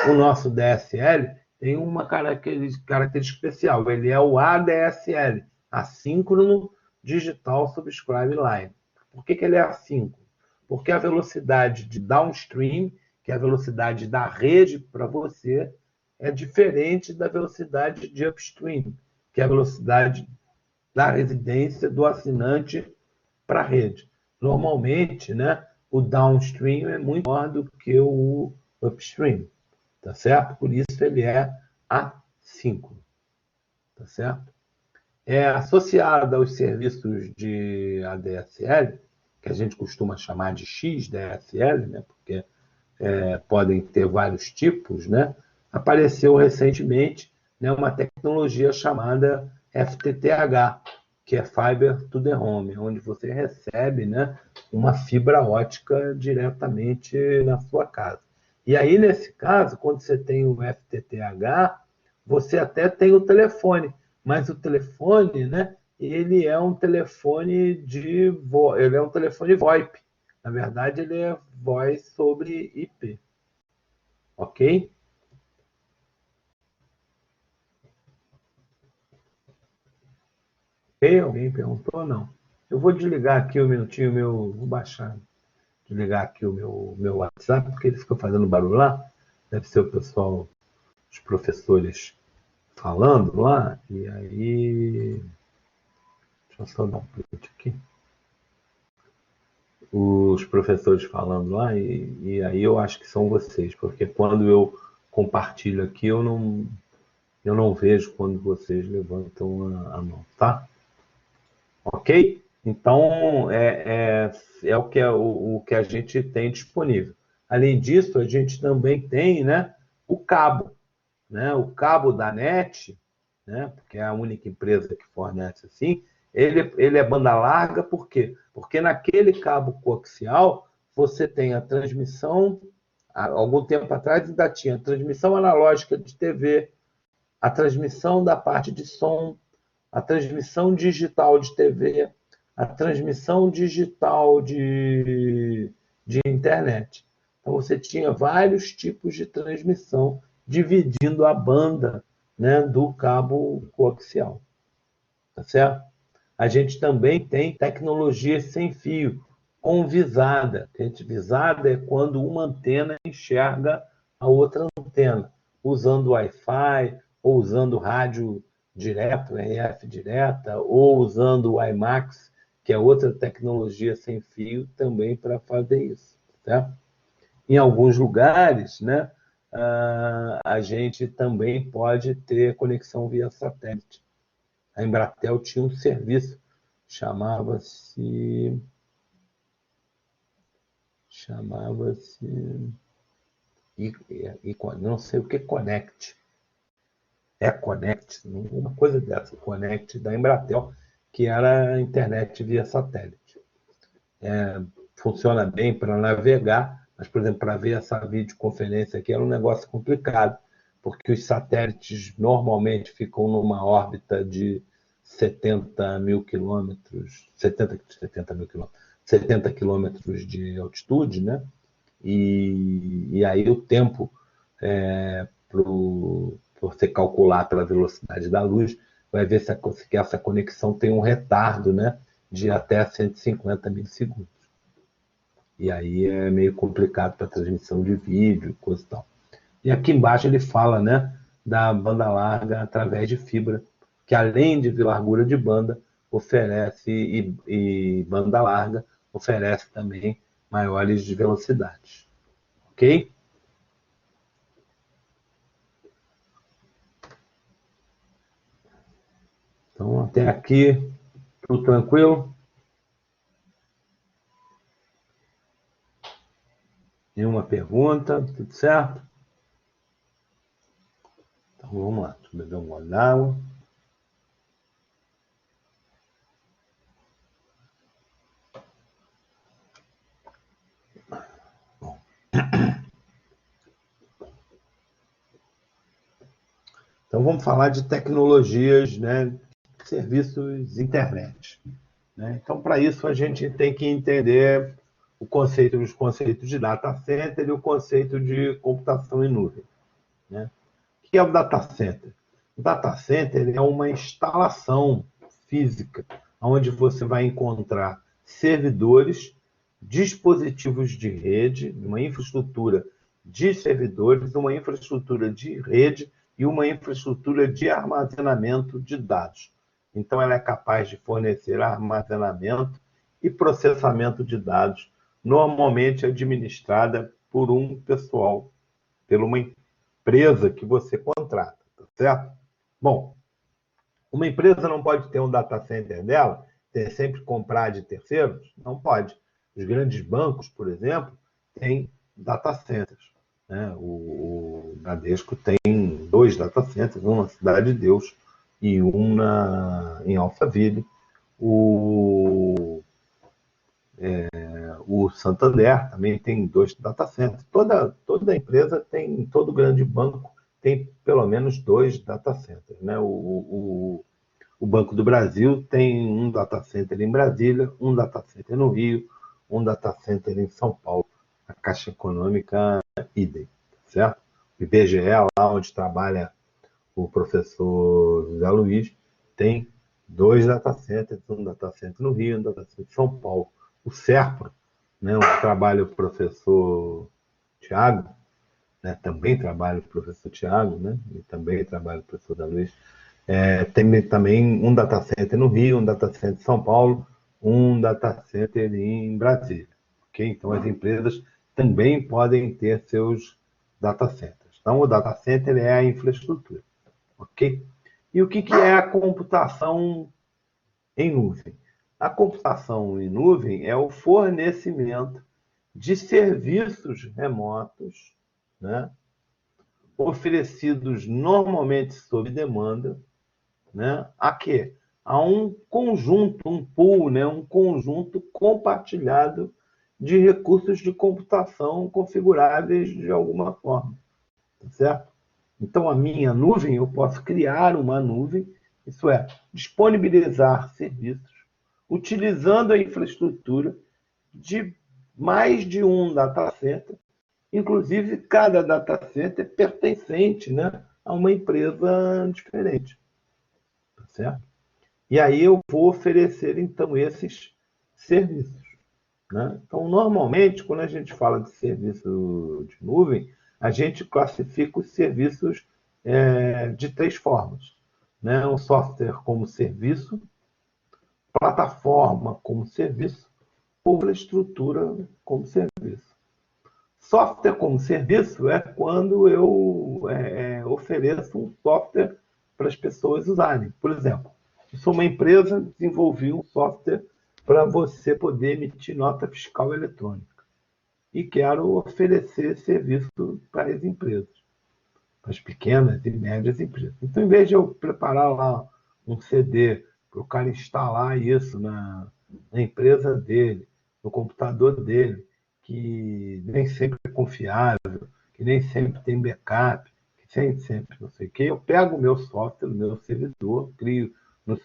o nosso DSL tem uma característica especial. Ele é o ADSL, Assíncrono Digital Subscriber Line. Por que ele é assíncrono? Porque a velocidade de downstream, que é a velocidade da rede para você, é diferente da velocidade de upstream, que é a velocidade da residência do assinante para a rede. Normalmente, né, o downstream é muito maior do que o upstream, tá certo? Por isso ele é assíncrono, tá certo? É associado aos serviços de ADSL, que a gente costuma chamar de XDSL, né? Porque podem ter vários tipos, né? Apareceu recentemente, né, uma tecnologia chamada FTTH, que é Fiber to the Home, onde você recebe, né, uma fibra ótica diretamente na sua casa. E aí, nesse caso, quando você tem o FTTH, você até tem o telefone, mas o telefone, né, ele é um telefone ele é um telefone VoIP. Na verdade, ele é voz sobre IP, ok? Ok? Alguém perguntou? Não. Eu vou desligar aqui um minutinho, vou baixar, desligar aqui o meu WhatsApp, porque ele fica fazendo barulho lá. Deve ser o pessoal, os professores falando lá, e aí. Deixa eu só dar um print aqui. Os professores falando lá, e aí eu acho que são vocês, porque quando eu compartilho aqui, eu não vejo quando vocês levantam a mão, tá? Ok? Então, é o que a gente tem disponível. Além disso, a gente também tem, né, o cabo, né? O cabo da NET, né, porque é a única empresa que fornece assim, ele é banda larga, por quê? Porque naquele cabo coaxial você tem a transmissão, há algum tempo atrás ainda tinha a transmissão analógica de TV, a transmissão da parte de som, a transmissão digital de TV, a transmissão digital de internet. Então, você tinha vários tipos de transmissão dividindo a banda, né, do cabo coaxial. Tá certo? A gente também tem tecnologia sem fio, com visada. Visada é quando uma antena enxerga a outra antena, usando Wi-Fi, ou usando rádio direto, RF direta, ou usando o IMAX, que é outra tecnologia sem fio também para fazer isso. Tá? Em alguns lugares, né, a gente também pode ter conexão via satélite. A Embratel tinha um serviço, chamava-se, não sei o que, Connect. É Connect, uma coisa dessa, Connect da Embratel, que era a internet via satélite. Funciona bem para navegar, mas, por exemplo, para ver essa videoconferência aqui era um negócio complicado, porque os satélites normalmente ficam numa órbita de 70 mil quilômetros, 70 quilômetros de altitude, né? E aí o tempo para você calcular pela velocidade da luz, vai ver que essa conexão tem um retardo, né, de até 150 milissegundos. E aí é meio complicado para transmissão de vídeo e coisa e tal. E aqui embaixo ele fala, né, da banda larga através de fibra, que além de largura de banda, oferece, e banda larga, oferece também maiores velocidades. Ok? Então, até aqui, tudo tranquilo? Nenhuma pergunta? Tudo certo? Então, vamos lá. Deixa eu beber um gole d'água. Então, vamos falar de tecnologias, né, serviços internet. Né? Então, para isso, a gente tem que entender os conceitos de data center e o conceito de computação em nuvem. Né? O que é o data center? O data center é uma instalação física onde você vai encontrar servidores, dispositivos de rede, uma infraestrutura de servidores, uma infraestrutura de rede e uma infraestrutura de armazenamento de dados. Então, ela é capaz de fornecer armazenamento e processamento de dados normalmente administrada por um pessoal, por uma empresa que você contrata, tá certo? Bom, uma empresa não pode ter um data center dela, ter sempre comprar de terceiros? Não pode. Os grandes bancos, por exemplo, têm data centers, né? O Bradesco tem 2 data centers, um na Cidade de Deus e um em Alphaville. O Santander também tem 2 data centers. Toda empresa tem, todo grande banco tem pelo menos 2 data centers, né? O Banco do Brasil tem um data center em Brasília, um data center no Rio, um data center em São Paulo. A Caixa Econômica, idem, certo? O IBGE, lá onde trabalha o professor José Luiz, tem 2 data centers, um data center no Rio, um data center em São Paulo. O SERPRO, né, onde trabalha o professor Tiago, né, também trabalha o professor Tiago, né, e também trabalha o professor José Luiz, tem também um data center no Rio, um data center em São Paulo, um data center em Brasília. Okay? Então, as empresas também podem ter seus data centers. Então, o data center é a infraestrutura. Ok? E o que é a computação em nuvem? A computação em nuvem é o fornecimento de serviços remotos, né, oferecidos normalmente sob demanda, né, a quê? A um conjunto, um pool, né, um conjunto compartilhado de recursos de computação configuráveis de alguma forma, tá certo? Então, a minha nuvem, eu posso criar uma nuvem, isso é, disponibilizar serviços, utilizando a infraestrutura de mais de um data center, inclusive cada data center pertencente, né, a uma empresa diferente, tá certo? E aí eu vou oferecer, então, esses serviços, né? Então, normalmente, quando a gente fala de serviço de nuvem, a gente classifica os serviços de 3 formas, né? O software como serviço, plataforma como serviço, ou infraestrutura como serviço. Software como serviço é quando eu ofereço um software para as pessoas usarem. Por exemplo, eu sou uma empresa, desenvolvi um software para você poder emitir nota fiscal eletrônica. E quero oferecer serviço para as empresas, para as pequenas e médias empresas. Então, em vez de eu preparar lá um CD para o cara instalar isso na empresa dele, no computador dele, que nem sempre é confiável, que nem sempre tem backup, que nem sempre não sei o quê, eu pego o meu software, o meu servidor, crio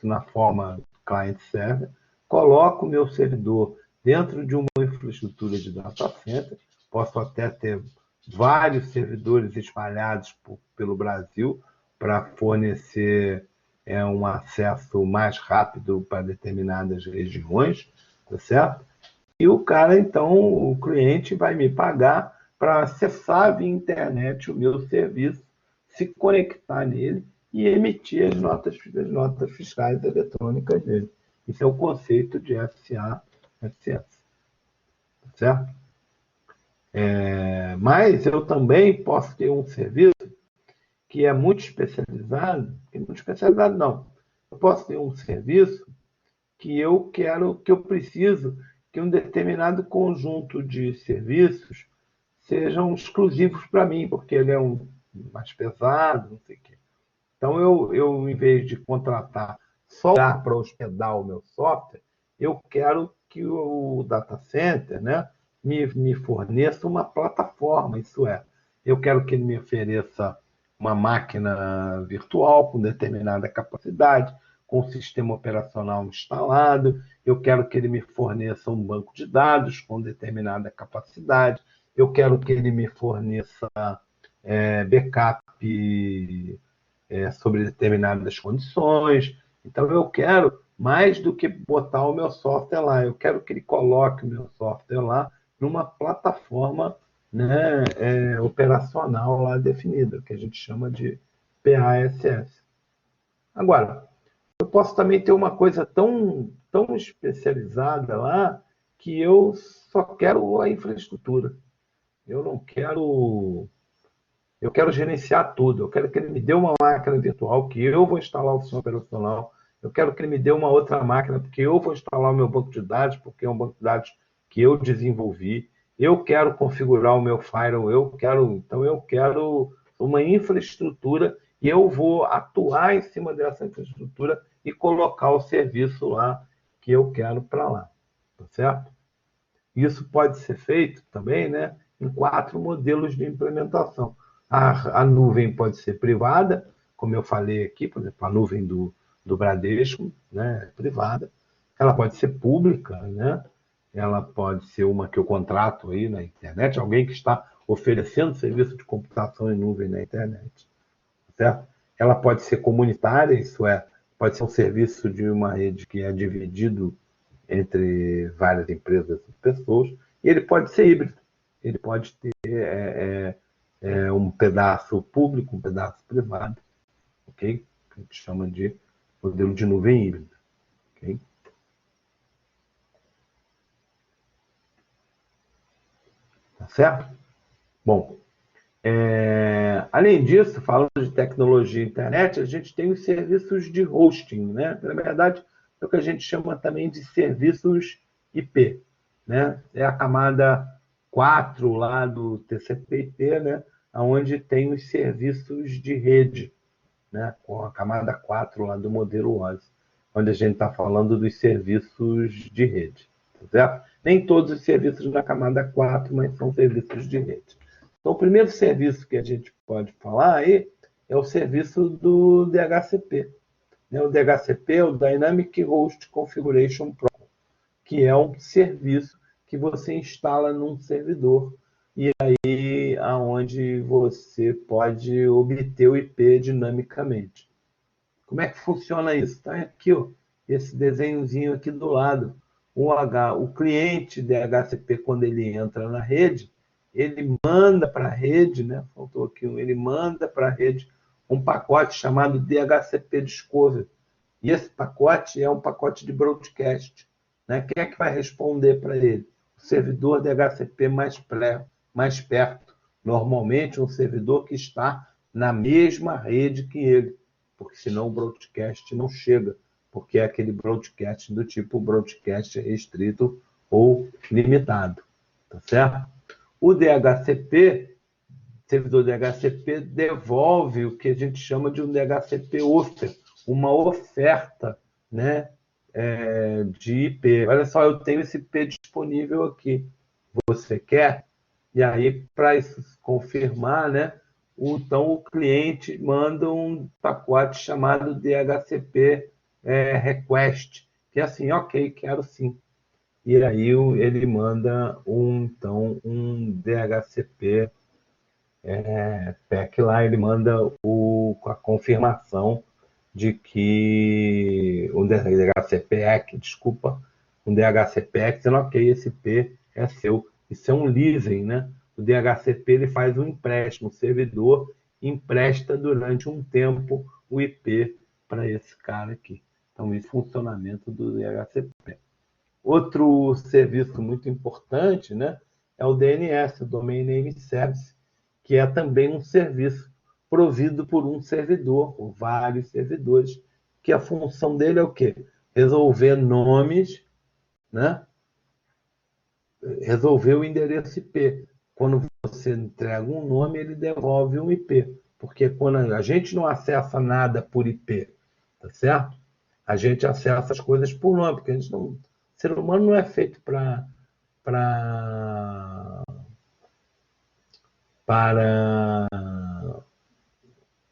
na forma client-server, coloco o meu servidor dentro de uma infraestrutura de data center, posso até ter vários servidores espalhados pelo Brasil para fornecer um acesso mais rápido para determinadas regiões, tá certo? E o cara, então, o cliente vai me pagar para acessar via internet o meu serviço, se conectar nele e emitir as notas fiscais eletrônicas dele. Isso é o conceito de FCA, FCS, tá certo? Mas eu também posso ter um serviço que é muito especializado, não. Eu posso ter um serviço que eu preciso que um determinado conjunto de serviços sejam exclusivos para mim, porque ele é mais pesado, não sei o quê. Então, em vez de contratar só para hospedar o meu software, eu quero que o data center, né, me forneça uma plataforma, isso é, eu quero que ele me ofereça uma máquina virtual com determinada capacidade, com o sistema operacional instalado, eu quero que ele me forneça um banco de dados com determinada capacidade, eu quero que ele me forneça backup sobre determinadas condições. Então, eu quero mais do que botar o meu software lá, eu quero que ele coloque o meu software lá numa plataforma, né, operacional lá definida, que a gente chama de PASS. Agora, eu posso também ter uma coisa tão especializada lá que eu só quero a infraestrutura. Eu não quero... Eu quero gerenciar tudo. Eu quero que ele me dê uma máquina virtual que eu vou instalar o sistema operacional. Eu quero que ele me dê uma outra máquina porque eu vou instalar o meu banco de dados, porque é um banco de dados que eu desenvolvi. Eu quero configurar o meu firewall. Então eu quero uma infraestrutura e eu vou atuar em cima dessa infraestrutura e colocar o serviço lá que eu quero para lá. Tá certo? Isso pode ser feito também, né, em 4 modelos de implementação. A nuvem pode ser privada, como eu falei aqui, por exemplo, a nuvem do Bradesco, né, privada. Ela pode ser pública, né? Ela pode ser uma que eu contrato aí na internet, alguém que está oferecendo serviço de computação em nuvem na internet, certo? Ela pode ser comunitária, isso é, pode ser um serviço de uma rede que é dividido entre várias empresas e pessoas, e ele pode ser híbrido. Ele pode ter um pedaço público, um pedaço privado, ok? Que a gente chama de modelo de nuvem híbrida, ok? Tá certo? Bom, além disso, falando de tecnologia e internet, a gente tem os serviços de hosting, né? Na verdade, é o que a gente chama também de serviços IP, né? É a camada 4 lá do TCP/IP, né? Onde tem os serviços de rede, né? Com a camada 4 lá do modelo OSI, onde a gente está falando dos serviços de rede, tá certo? Nem todos os serviços da camada 4, mas são serviços de rede. Então, o primeiro serviço que a gente pode falar aí é o serviço do DHCP. Né? O DHCP é o Dynamic Host Configuration Pro, que é um serviço que você instala num servidor e aí aonde você pode obter o IP dinamicamente. Como é que funciona isso? Está aqui, ó, esse desenhozinho aqui do lado. O cliente DHCP, quando ele entra na rede, ele manda para a rede, né? Faltou aqui ele manda para a rede um pacote chamado DHCP Discover. E esse pacote é um pacote de broadcast, né? Quem é que vai responder para ele? O servidor DHCP mais perto. Normalmente, um servidor que está na mesma rede que ele, porque senão o broadcast não chega, porque é aquele broadcast do tipo broadcast restrito ou limitado, tá certo? O DHCP, servidor DHCP, devolve o que a gente chama de um DHCP offer, uma oferta, né, de IP. Olha só, eu tenho esse IP disponível aqui. Você quer? E aí, para isso confirmar, né, então o cliente manda um pacote chamado DHCP request, que é assim, ok, quero sim. E aí ele manda então um DHCP PEC lá, ele manda a confirmação de que um DHCP, desculpa, um DHCP dizendo, ok, esse IP é seu. Isso é um leasing, né? O DHCP ele faz um empréstimo, o servidor empresta durante um tempo o IP para esse cara aqui. Então, esse funcionamento do DHCP. Outro serviço muito importante, né, é o DNS, o Domain Name Service, que é também um serviço provido por um servidor, ou vários servidores, que a função dele é o quê? Resolver nomes, né? Resolver o endereço IP. Quando você entrega um nome, ele devolve um IP. Porque quando a gente não acessa nada por IP, tá certo? A gente acessa as coisas por nome, porque a gente não, o ser humano não é feito para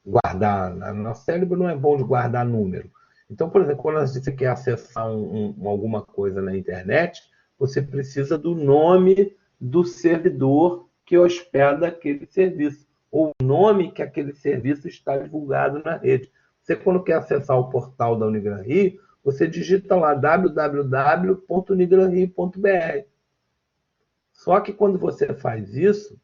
guardar. Nosso cérebro não é bom de guardar número. Então, por exemplo, quando você quer acessar alguma coisa na internet, você precisa do nome do servidor que hospeda aquele serviço, ou o nome que aquele serviço está divulgado na rede. Você, quando quer acessar o portal da Unigran Rio, você digita lá www.unigranrio.br. Só que quando você faz isso,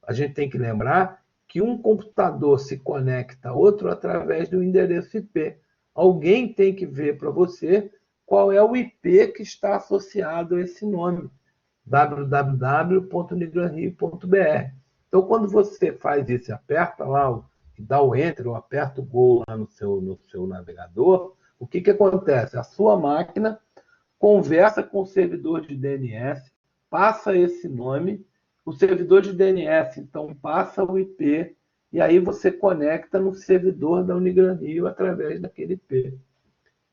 a gente tem que lembrar que um computador se conecta a outro através do endereço IP. Alguém tem que ver para você qual é o IP que está associado a esse nome, www.nigranrio.br. Então, quando você faz isso, aperta lá, dá o Enter, ou aperta o Go lá no seu navegador, o que acontece? A sua máquina conversa com o servidor de DNS, passa esse nome, o servidor de DNS, então, passa o IP, e aí você conecta no servidor da Unigranrio através daquele IP.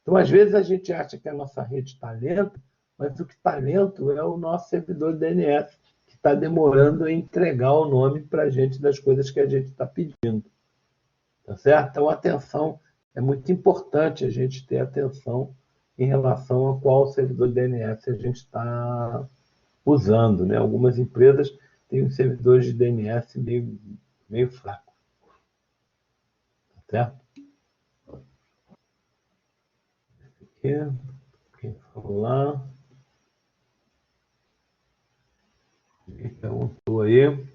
Então, às vezes, a gente acha que a nossa rede está lenta, mas o que está lento é o nosso servidor de DNS, que está demorando a entregar o nome para a gente das coisas que a gente está pedindo. Tá certo? Então, atenção, é muito importante a gente ter atenção em relação a qual servidor de DNS a gente está usando, né? Algumas empresas têm os servidores de DNS meio fracos. Tá certo? Aqui, quem falou lá? Quem perguntou aí?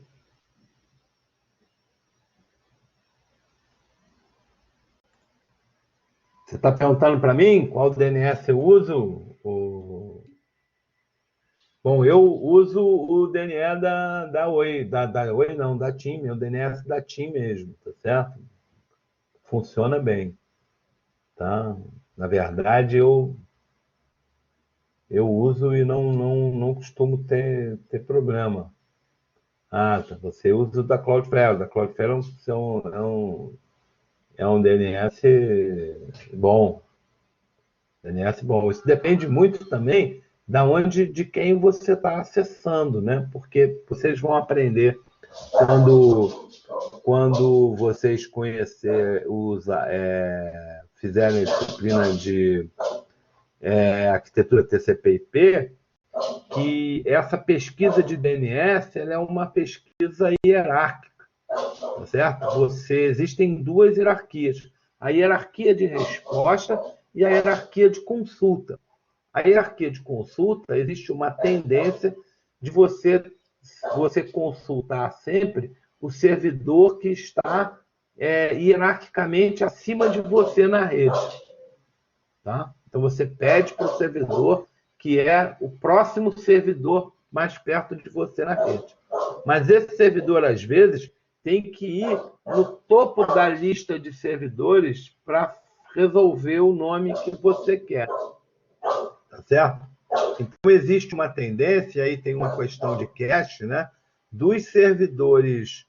Você está perguntando para mim qual DNS eu uso? Bom, eu uso o DNS da Oi, da Oi não, da TIM, é o DNS da TIM mesmo, tá certo? Funciona bem, tá? Na verdade, eu uso e não costumo ter problema. Ah, tá, você usa o da Cloudflare. O da Cloudflare é um DNS bom. DNS bom. Isso depende muito também de quem você está acessando, né? Porque vocês vão aprender quando vocês fizerem a disciplina de arquitetura TCP/IP, que essa pesquisa de DNS ela é uma pesquisa hierárquica, tá certo? Existem duas hierarquias: a hierarquia de resposta e a hierarquia de consulta. A hierarquia de consulta, existe uma tendência de você consultar sempre o servidor que está hierarquicamente acima de você na rede. Tá? Então, você pede para o servidor que é o próximo servidor mais perto de você na rede. Mas esse servidor, às vezes, tem que ir no topo da lista de servidores para resolver o nome que você quer. Tá certo? Então, existe uma tendência, aí tem uma questão de cache, né? Dos servidores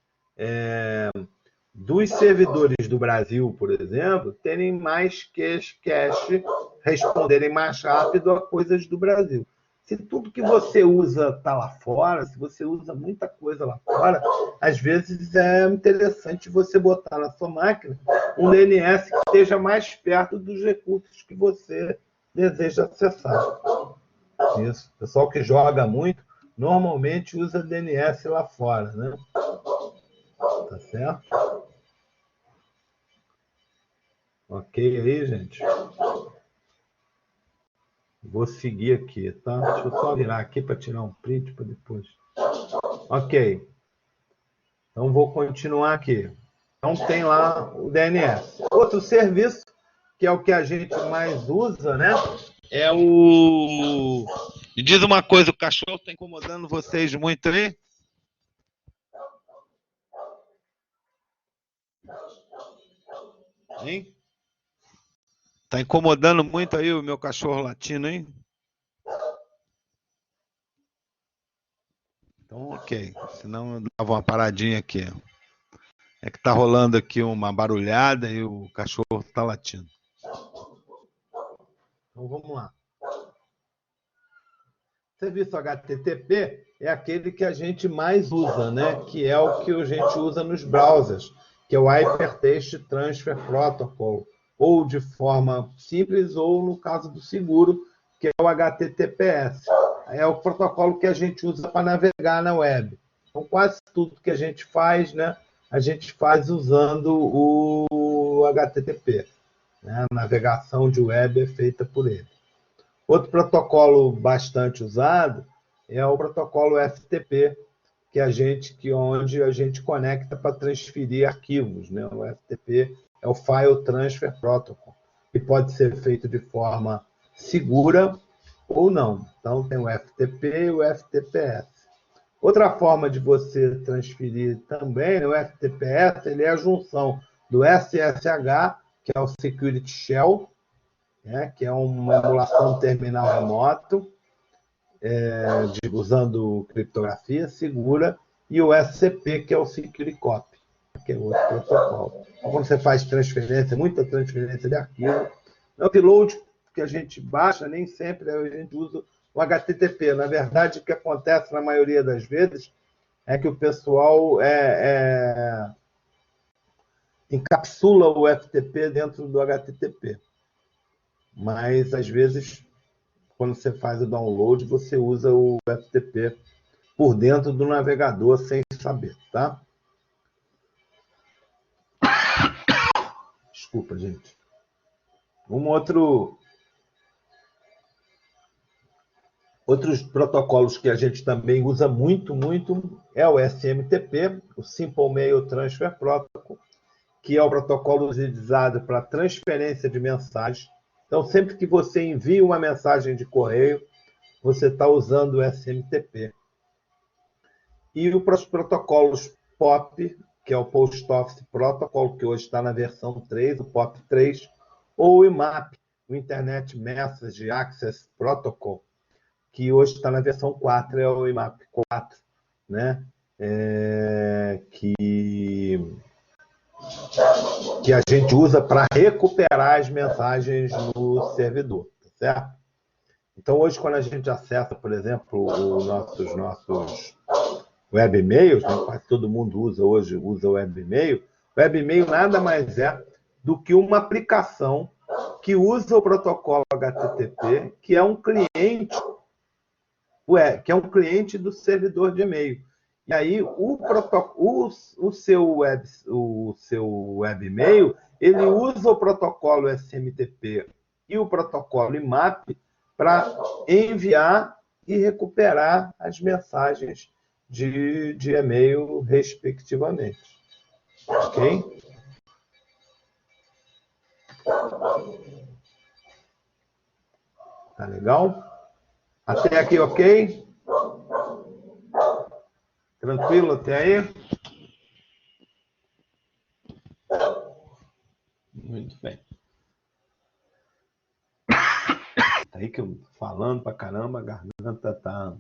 do Brasil, por exemplo, terem mais cache, responderem mais rápido a coisas do Brasil. Se tudo que você usa está lá fora, se você usa muita coisa lá fora, às vezes é interessante você botar na sua máquina um DNS que esteja mais perto dos recursos que você deseja acessar. Isso. O pessoal que joga muito, normalmente usa DNS lá fora, né? Tá certo? Ok aí, gente? Vou seguir aqui, tá? Deixa eu só virar aqui para tirar um print para depois. Ok. Então, vou continuar aqui. Então, tem lá o DNS. Outro serviço, que é o que a gente mais usa, né? É o... Me diz uma coisa, o cachorro está incomodando vocês muito aí? Hein? Tá incomodando muito aí o meu cachorro latino, hein? Então, ok. Senão eu dava uma paradinha aqui. É que tá rolando aqui uma barulhada e o cachorro tá latindo. Então vamos lá. Serviço HTTP é aquele que a gente mais usa, né? Que é o que a gente usa nos browsers, que é o Hypertext Transfer Protocol, ou de forma simples, ou no caso do seguro, que é o HTTPS. É o protocolo que a gente usa para navegar na web. Então, quase tudo que a gente faz, né? A gente faz usando o HTTP. Né? A navegação de web é feita por ele. Outro protocolo bastante usado é o protocolo FTP, onde a gente conecta para transferir arquivos, né? O FTP é o File Transfer Protocol, que pode ser feito de forma segura ou não. Então, tem o FTP e o FTPS. Outra forma de você transferir também, né, o FTPS, ele é a junção do SSH, que é o Security Shell, né, que é uma emulação de terminal remoto, usando criptografia segura, e o SCP, que é o Security Copy, que é outro protocolo. Então, quando você faz transferência, muita transferência de arquivo, o upload que a gente baixa, nem sempre a gente usa o HTTP. Na verdade, o que acontece na maioria das vezes é que o pessoal encapsula o FTP dentro do HTTP. Mas, às vezes, quando você faz o download, você usa o FTP por dentro do navegador sem saber, tá? Desculpa, gente. Outros protocolos que a gente também usa muito é o SMTP, o Simple Mail Transfer Protocol, que é o protocolo utilizado para transferência de mensagens. Então, sempre que você envia uma mensagem de correio, você está usando o SMTP. E os protocolos POP, que é o Post Office Protocol, que hoje está na versão 3, o POP 3, ou o IMAP, o Internet Message Access Protocol, que hoje está na versão 4, é o IMAP 4, né? Que a gente usa para recuperar as mensagens no servidor, tá certo? Então, hoje, quando a gente acessa, por exemplo, os nossos webmails, né? Quase todo mundo usa hoje o webmail. O webmail nada mais é do que uma aplicação que usa o protocolo HTTP, que é um cliente do servidor de e-mail. E aí o seu webmail, ele usa o protocolo SMTP e o protocolo IMAP para enviar e recuperar as mensagens de e-mail, respectivamente. Ok? Tá legal? Até aqui, ok? Tranquilo até aí? Muito bem. Tá aí que eu tô falando pra caramba, a garganta tá...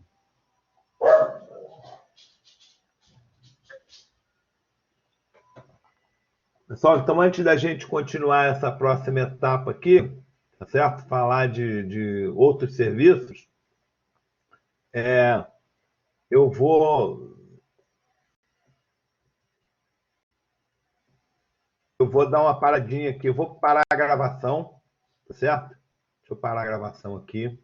Pessoal, então antes da gente continuar essa próxima etapa aqui, tá certo? Falar de outros serviços, eu vou dar uma paradinha aqui, eu vou parar a gravação, tá certo? Deixa eu parar a gravação aqui.